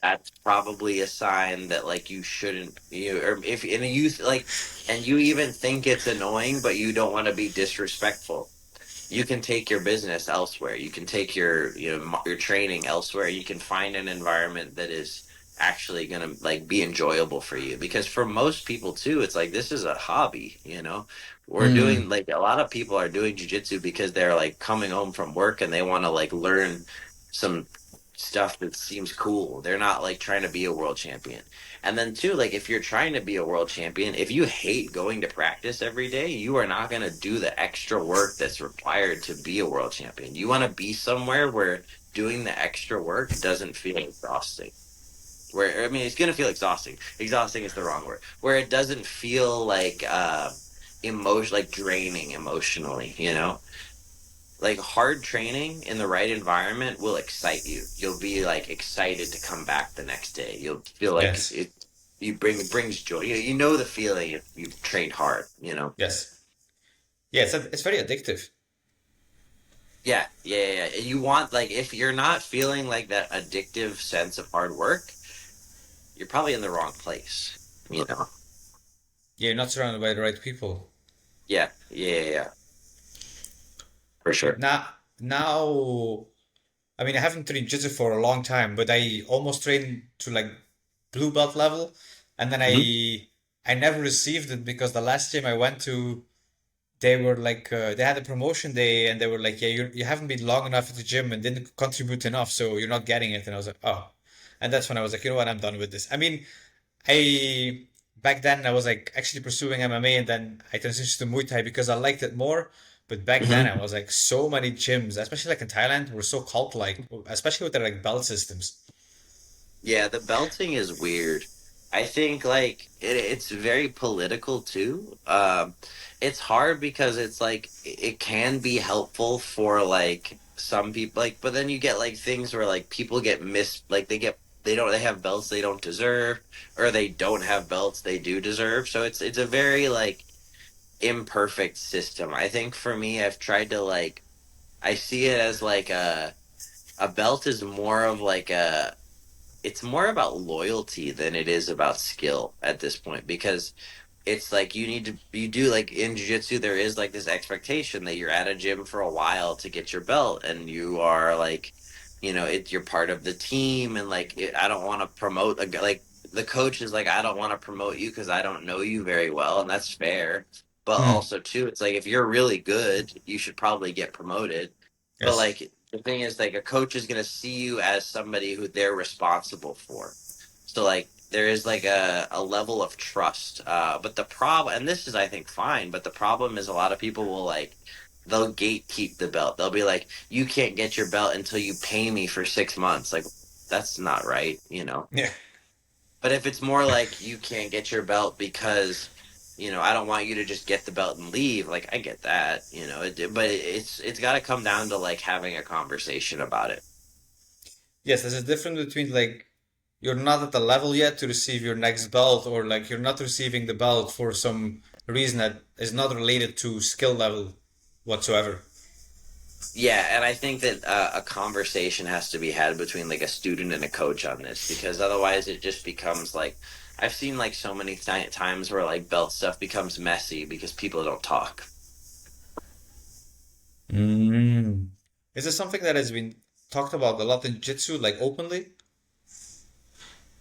that's probably a sign that like you shouldn't, or if in a youth like, and you even think it's annoying, but you don't want to be disrespectful, you can take your business elsewhere. You can take your training elsewhere. You can find an environment that is actually going to like be enjoyable for you, because for most people too it's like this is a hobby. We're doing mm, like a lot of people are doing jujitsu because they're like coming home from work and they want to like learn some stuff that seems cool. They're not like trying to be a world champion. And then too, like if you're trying to be a world champion, if you hate going to practice every day, you are not going to do the extra work that's required to be a world champion. You want to be somewhere where doing the extra work doesn't feel exhausting. Where I mean, it's going to feel exhausting. Exhausting is the wrong word. Where it doesn't feel like emotion, like draining emotionally. Like hard training in the right environment will excite you. You'll be like excited to come back the next day. You'll feel like yes, it brings joy. You know the feeling if you've trained hard. yes, yeah. It's very addictive. Yeah, yeah, yeah, yeah. You want like if you're not feeling like that addictive sense of hard work, you're probably in the wrong place. Yeah, you're not surrounded by the right people. Yeah, yeah, yeah, yeah, for But sure. now, I mean, I haven't trained jiu-jitsu for a long time, but I almost trained to like blue belt level, and then Hmm. I never received it because the last gym I went to, they were like they had a promotion day, and they were like, yeah, you haven't been long enough at the gym and didn't contribute enough, so you're not getting it. And I was like, oh, and that's when I was like, you know what, I'm done with this. I mean, I back then I was like actually pursuing MMA, and then I transitioned to Muay Thai because I liked it more. But back then I Hmm. was like so many gyms, especially like in Thailand, were so cult-like, especially with their like belt systems. Yeah, the belting is weird. I think like it's very political too. It's hard because it's like it can be helpful for like some people, like, but then you get like things where like people get like they have belts they don't deserve, or they don't have belts they do deserve. So it's a very like imperfect system. I think for me, I've tried to like I see it as like a belt is more of like a it's more about loyalty than it is about skill at this point, because it's like you do like in jiu-jitsu there is like this expectation that you're at a gym for a while to get your belt, and you are like you're part of the team, and like I don't want to promote a guy like the coach is like I don't want to promote you because I don't know you very well, and that's fair. But Hmm. also too it's like if you're really good you should probably get promoted. But Yes. like the thing is like a coach is going to see you as somebody who they're responsible for. So like there is like a level of trust. But the problem, and this is I think fine, but the problem is a lot of people will like they'll gatekeep the belt. They'll be like, you can't get your belt until you pay me for 6 months. Like that's not right. Yeah. But if it's more like you can't get your belt because I don't want you to just get the belt and leave. Like I get that. But it's got to come down to like having a conversation about it. Yes, there's a difference between like you're not at the level yet to receive your next belt, or like you're not receiving the belt for some reason that is not related to skill level whatsoever. Yeah, and I think that a conversation has to be had between like a student and a coach on this, because otherwise it just becomes like I've seen like so many times where like belt stuff becomes messy because people don't talk. Mm. Is this something that has been talked about a lot in Jiu-Jitsu, like openly?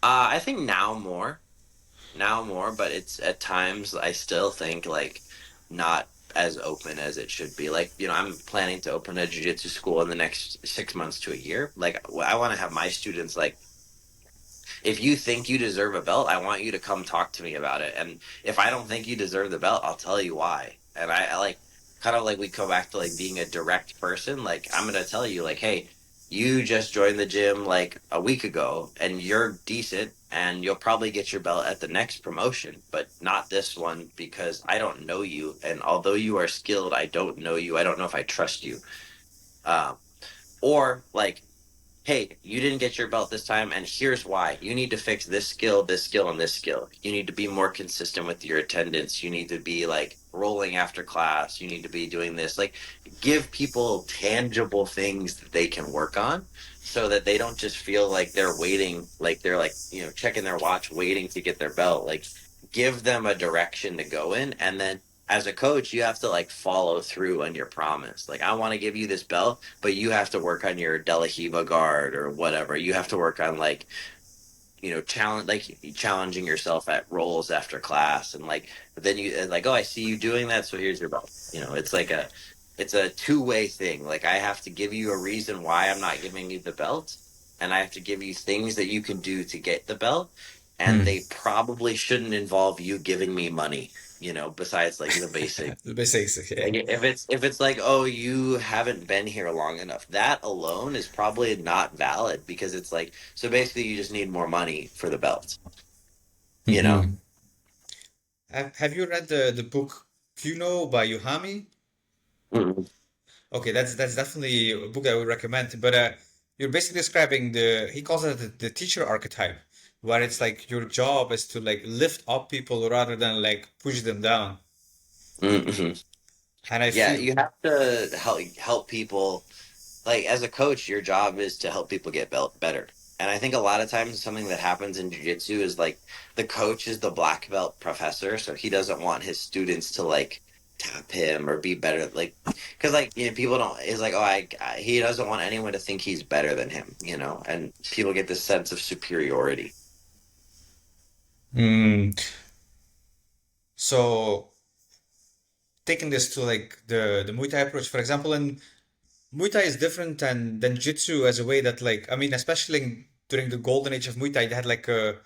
I think now more, but it's at times I still think like not as open as it should be. Like, I'm planning to open a jiu-jitsu school in the next 6 months to a year. Like, I want to have my students like, if you think you deserve a belt, I want you to come talk to me about it. And if I don't think you deserve the belt, I'll tell you why. And I like kind of like we go back to like being a direct person. Like I'm gonna tell you, like, hey, you just joined the gym like a week ago and you're decent and you'll probably get your belt at the next promotion, but not this one because I don't know you. And although you are skilled, I don't know you. I don't know if I trust you. Um, or like hey, you didn't get your belt this time, and here's why. You need to fix this skill, and this skill. You need to be more consistent with your attendance. You need to be like rolling after class. You need to be doing this. Like, give people tangible things that they can work on so that they don't just feel like they're waiting, like they're like, checking their watch, waiting to get their belt. Like, give them a direction to go in, and then as a coach, you have to like follow through on your promise. Like, I want to give you this belt, but you have to work on your De La Hiva guard or whatever. You have to work on like challenging yourself at rolls after class, and like but then you like, oh, I see you doing that, so here's your belt. It's a two-way thing. Like I have to give you a reason why I'm not giving you the belt, and I have to give you things that you can do to get the belt, and Hmm. they probably shouldn't involve you giving me money, besides like the basic. The basics, yeah. Like if it's like, oh, you haven't been here long enough, that alone is probably not valid because it's like, so basically you just need more money for the belt, you know? Hmm. Have you read the book Kuno by Yohami? Mm. Okay, that's definitely a book I would recommend. But you're basically describing he calls it the teacher archetype, where it's like your job is to like lift up people rather than like push them down. Hmm. And I Yeah, feel, you have to help people. Like as a coach, your job is to help people get better. And I think a lot of times something that happens in jiu-jitsu is like the coach is the black belt professor, so he doesn't want his students to like tap him or be better. Like, because like people don't is like, oh, he doesn't want anyone to think he's better than him, and people get this sense of superiority. mm, so taking this to like the Muay Thai approach, for example, in Muay Thai is different than Jiu-Jitsu as a way that like I mean, especially during the golden age of Muay Thai, they had like a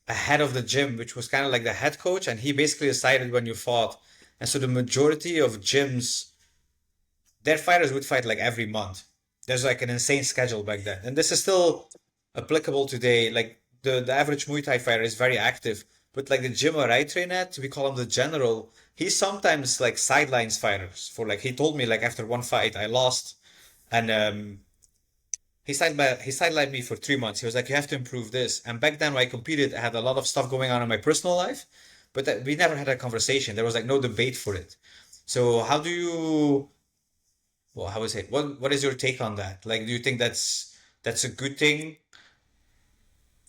head of the gym, which was kind of like the head coach, and he basically decided when you fought. And so the majority of gyms, their fighters would fight like every month. There's like an insane schedule back then, and this is still applicable today. Like the average Muay Thai fighter is very active, but like the gym where I train at, we call him the general. He sometimes like sidelines fighters for like he told me like after one fight I lost, and he sidelined me for 3 months. He was like, "You have to improve this." And back then, when I competed, I had a lot of stuff going on in my personal life, but we never had a conversation. There was like no debate for it. So how do you? Well, how is it? What is your take on that? Like, do you think that's a good thing?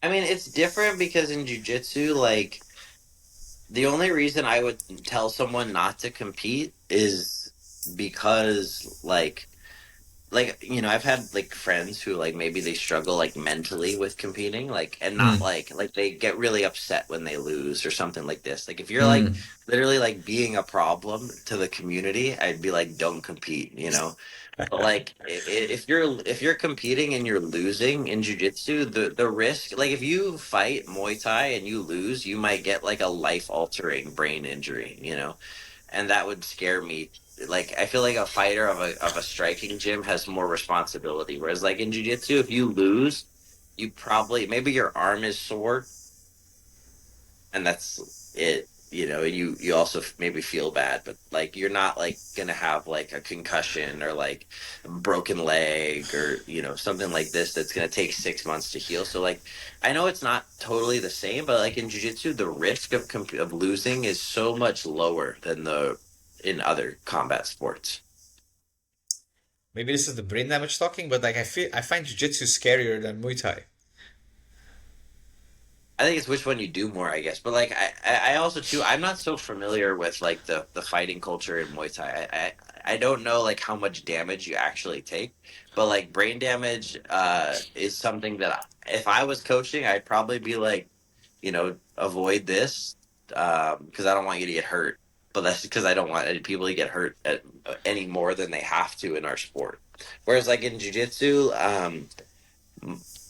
I mean, it's different because in jiu-jitsu, like the only reason I would tell someone not to compete is because I've had like friends who like maybe they struggle like mentally with competing, like, and not Mm, like they get really upset when they lose or something like this. Like if you're like mm. literally like being a problem to the community, I'd be like, don't compete. But like if you're competing and you're losing in jiu-jitsu, the risk, like if you fight Muay Thai and you lose, you might get like a life altering brain injury. And that would scare me. Like I feel like a fighter of a striking gym has more responsibility, whereas like in jiu-jitsu, if you lose, you probably maybe your arm is sore, and that's it. You also maybe feel bad, but like you're not like gonna have like a concussion or like a broken leg or something like this that's gonna take 6 months to heal. So like I know it's not totally the same, but like in jiu-jitsu, the risk of losing is so much lower than the in other combat sports. Maybe this is the brain damage talking, but like I find jiu-jitsu scarier than Muay Thai. I think it's which one you do more, I guess. But like I also too, I'm not so familiar with like the fighting culture in Muay Thai. I don't know like how much damage you actually take, but like brain damage is something that if I was coaching, I'd probably be like, avoid this because I don't want you to get hurt. But that's because I don't want people to get hurt any more than they have to in our sport. Whereas like in jiu-jitsu,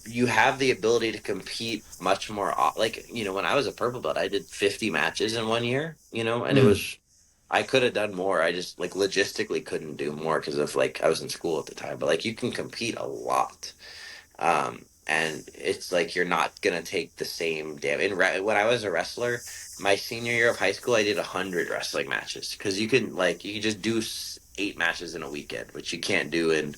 you have the ability to compete much more like when I was a purple belt I did 50 matches in 1 year, and it Mm. was I could have done more. I just like logistically couldn't do more because of like I was in school at the time, but like you can compete a lot. And it's like you're not gonna take the same damage. When I was a wrestler, my senior year of high school, I did 100 wrestling matches because you could just do 8 matches in a weekend, which you can't do in,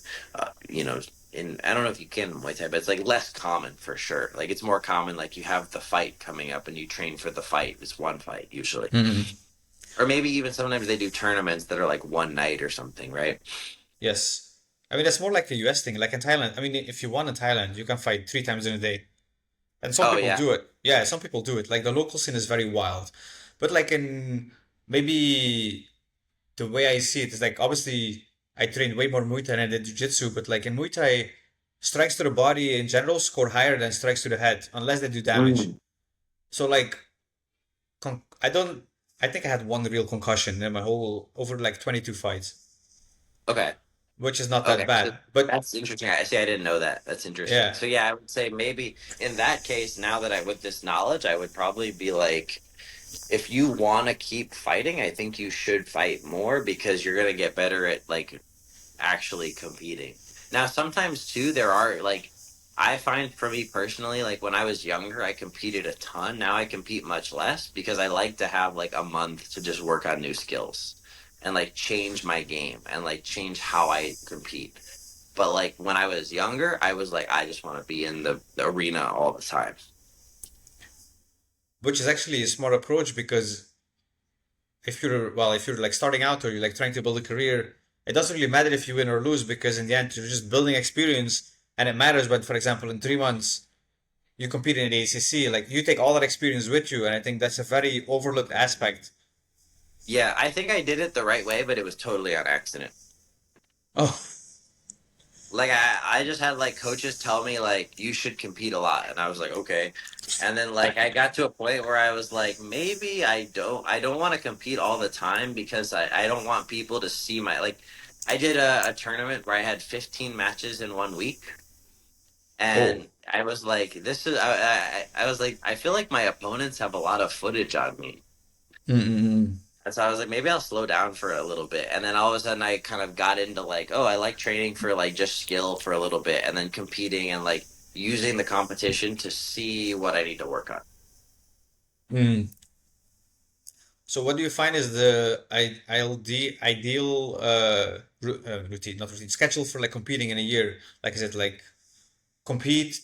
in I don't know if you can in Muay Thai, but it's like less common for sure. Like it's more common like you have the fight coming up and you train for the fight. It's one fight usually, Mm. or maybe even sometimes they do tournaments that are like one night or something, right? Yes. I mean, that's more like a US thing. Like in Thailand, I mean, if you want in Thailand, you can fight 3 times in a day. And some Oh people yeah. do it. Yeah, some people do it. Like the local scene is very wild. But like in maybe the way I see it is like obviously I trained way more Muay Thai than I did Jiu-Jitsu, but like in Muay Thai, strikes to the body in general score higher than strikes to the head, unless they do damage. Mm. So like I don't I think I had one real concussion in my whole over like 22 fights, Okay. which is not that Okay, so bad. But that's interesting. I see. I didn't know that. That's interesting. yeah. So yeah, I would say maybe in that case, now that I with this knowledge, I would probably be like, if you want to keep fighting, I think you should fight more because you're gonna get better at like actually competing. Now, sometimes too, there are like I find for me personally, like when I was younger, I competed a ton. Now I compete much less because I like to have like a month to just work on new skills and like change my game and like change how I compete. But like when I was younger, I was like, I just want to be in the arena all the time. Which is actually a smart approach because if you're like starting out or you're like trying to build a career, it doesn't really matter if you win or lose because in the end you're just building experience and it matters when, for example, in 3 months you compete in the ACC, like you take all that experience with you, and I think that's a very overlooked aspect. Yeah, I think I did it the right way, but it was totally on accident. Oh, Like I just had like coaches tell me like you should compete a lot, and I was like okay, and then like I got to a point where I was like maybe I don't want to compete all the time because I don't want people to see my like I did a tournament where I had 15 matches in 1 week, oh, and I was like this is I was like I feel like my opponents have a lot of footage on me. mm-mm. And so I was like, maybe I'll slow down for a little bit. And then all of a sudden I kind of got into like, oh, I like training for like just skill for a little bit and then competing and like using the competition to see what I need to work on. Mm. So what do you find is the ideal routine, not routine, schedule for like competing in a year? Like, is it like compete,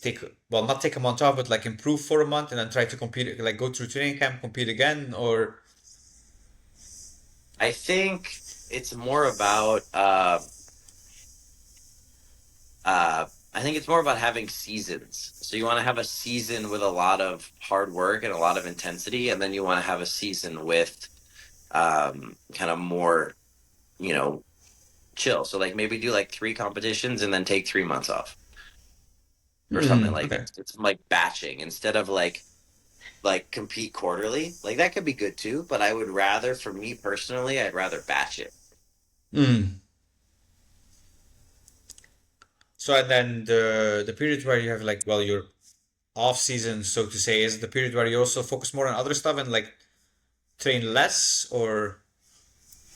not take a month off, but like improve for a month and then try to compete, like go through training camp, compete again, or I think it's more about I think it's more about having seasons. So you want to have a season with a lot of hard work and a lot of intensity, and then you want to have a season with kind of more, you know, chill. So like maybe do like 3 competitions and then take 3 months off or something like Okay. this. It's like batching instead of like compete quarterly. Like that could be good too, but I would rather, for me personally, I'd rather batch it. Mm. So and then the period where you have like your off season, so to say, is the period where you also focus more on other stuff and like train less, or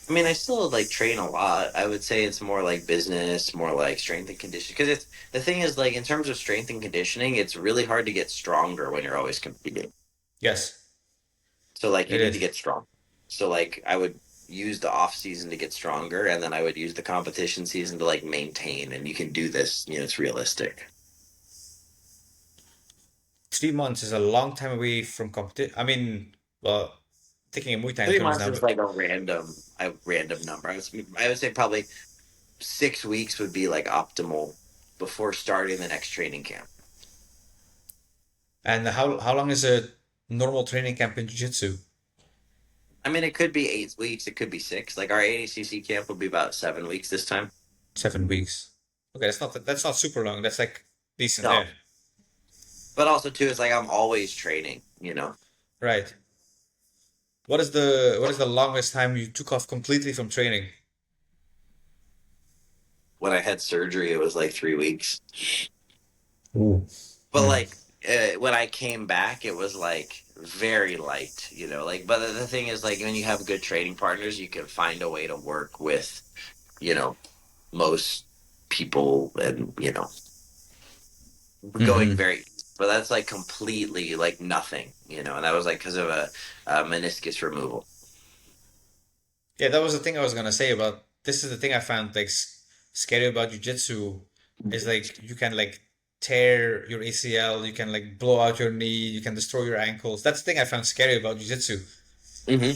I mean, I still like train a lot. I would say it's more like business, more like strength and conditioning. Because it's the thing is like in terms of strength and conditioning, it's really hard to get stronger when you're always competing. yes, So like you it need to is. get strong. So like I would use the off season to get stronger, and then I would use the competition season to like maintain. And you can do this. It's realistic. 3 months is a long time away from competition. I mean, well, taking a Muay Thai in Three terms months now, is but like a random number. I would say probably 6 weeks would be like optimal before starting the next training camp. And how long is a normal training camp in jiu-jitsu? I mean, it could be 8 weeks, it could be six. Like our ADCC camp will be about 7 weeks this time. 7 weeks. Okay, that's not super long. That's like decent No, there. but also too, it's like I'm always training. You know, Right. What is the longest time you took off completely from training? when I had surgery, it was like 3 weeks. Ooh. But Hmm. like when I came back, it was like very light. Like but the thing is, like when you have good training partners, you can find a way to work with you know most people, and going Hmm. very. But that's like completely like nothing, and that was like because of a meniscus removal. Yeah, that was the thing I was gonna say about this is the thing I found like scary about jiu-jitsu is like you can like tear your ACL, you can like blow out your knee, you can destroy your ankles. That's the thing I found scary about jiu-jitsu. Hmm.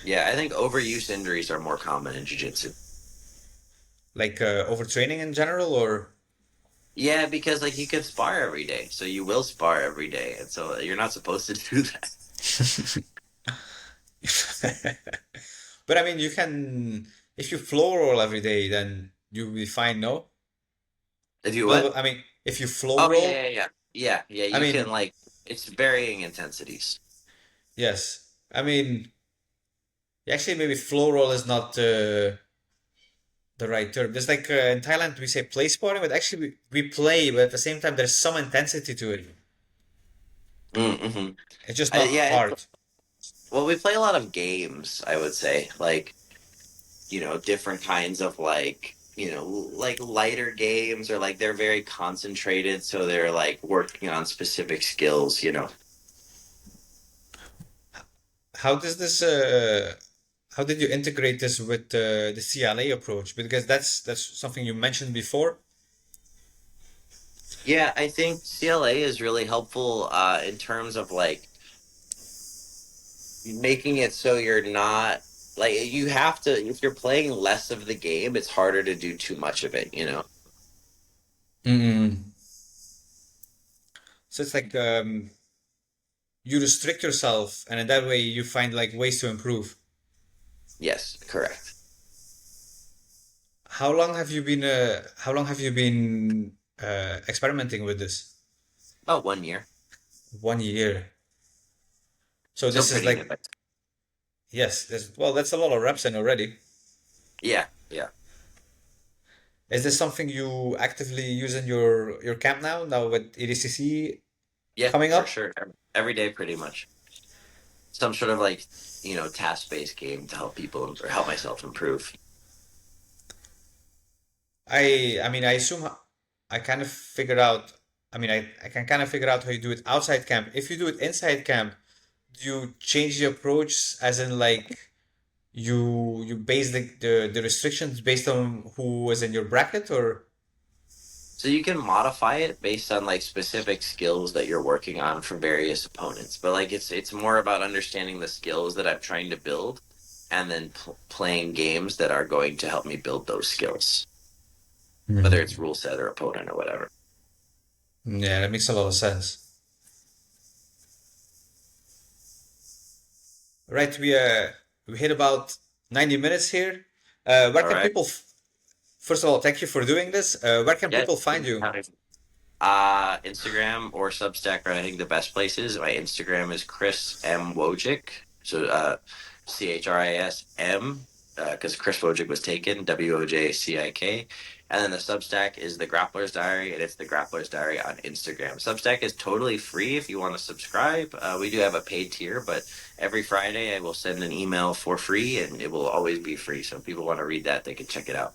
Yeah, I think overuse injuries are more common in jiu-jitsu. Like overtraining in general or Yeah, because like you can spar every day, so you will spar every day, and so you're not supposed to do that. But I mean you can if you floor roll every day then you'll be fine, no? If you what? Well, I mean if you floor Oh yeah, roll, yeah, yeah, yeah, yeah. I You can mean like it's varying intensities. yes. I mean actually maybe floor roll is not the right term. There's like in Thailand we say play sparring, but actually we play, but at the same time there's some intensity to it. Mm-hmm. It's just not Yeah. hard. Well, we play a lot of games. I would say like different kinds of like like lighter games, or like they're very concentrated, so they're like working on specific skills. How does this how did you integrate this with the CLA approach? Because that's something you mentioned before. Yeah, I think CLA is really helpful in terms of like making it so you're not like you have to if you're playing less of the game, it's harder to do too much of it. Mm. So it's like you restrict yourself, and in that way you find like ways to improve. Yes, correct. How long have you been experimenting with this? About 1 year. 1 year. So So this is pretty new. like yes, well, that's a lot of reps in already. Yeah, yeah. Is this something you actively use in your camp now with EDCC Yeah, coming for up? sure. Every day pretty much. Some sort of like task-based game to help people or help myself improve. I mean I assume I kind of figured out I mean I can kind of figure out how you do it outside camp. If you do it inside camp, do you change the approach as in like you base the restrictions based on who was in your bracket or So you can modify it based on like specific skills that you're working on for various opponents. But like it's more about understanding the skills that I'm trying to build, and then playing games that are going to help me build those skills, whether it's Mhm. rule set or opponent or whatever. Yeah, that makes a lot of sense. Right, we hit about 90 minutes here. Where All can right. people first of all, thank you for doing this. Where can Yeah. people find you? Instagram or Substack are I think the best places. My Instagram is Chris M Wojcik. So CHRISM, because Chris Wojcik was taken, WOJCIK. And then the Substack is the Grappler's Diary, and it's the Grappler's Diary on Instagram. Substack is totally free if you want to subscribe. We do have a paid tier, but every Friday I will send an email for free, and it will always be free. So if people want to read that, they can check it out.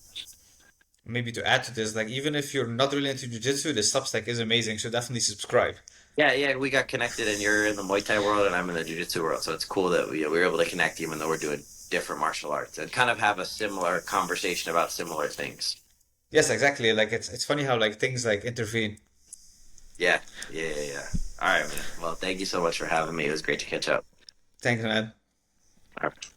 Maybe to add to this, like even if you're not really into jiu-jitsu, the Substack is amazing, so definitely subscribe. Yeah, yeah, we got connected, and you're in the Muay Thai world, and I'm in the Jiu Jitsu world. So it's cool that we were able to connect, even though we're doing different martial arts, and kind of have a similar conversation about similar things. Yes, exactly. Like it's funny how like things like intervene. Yeah, yeah, yeah, yeah. All right, man. Well, thank you so much for having me. It was great to catch up. Thanks, man. All right.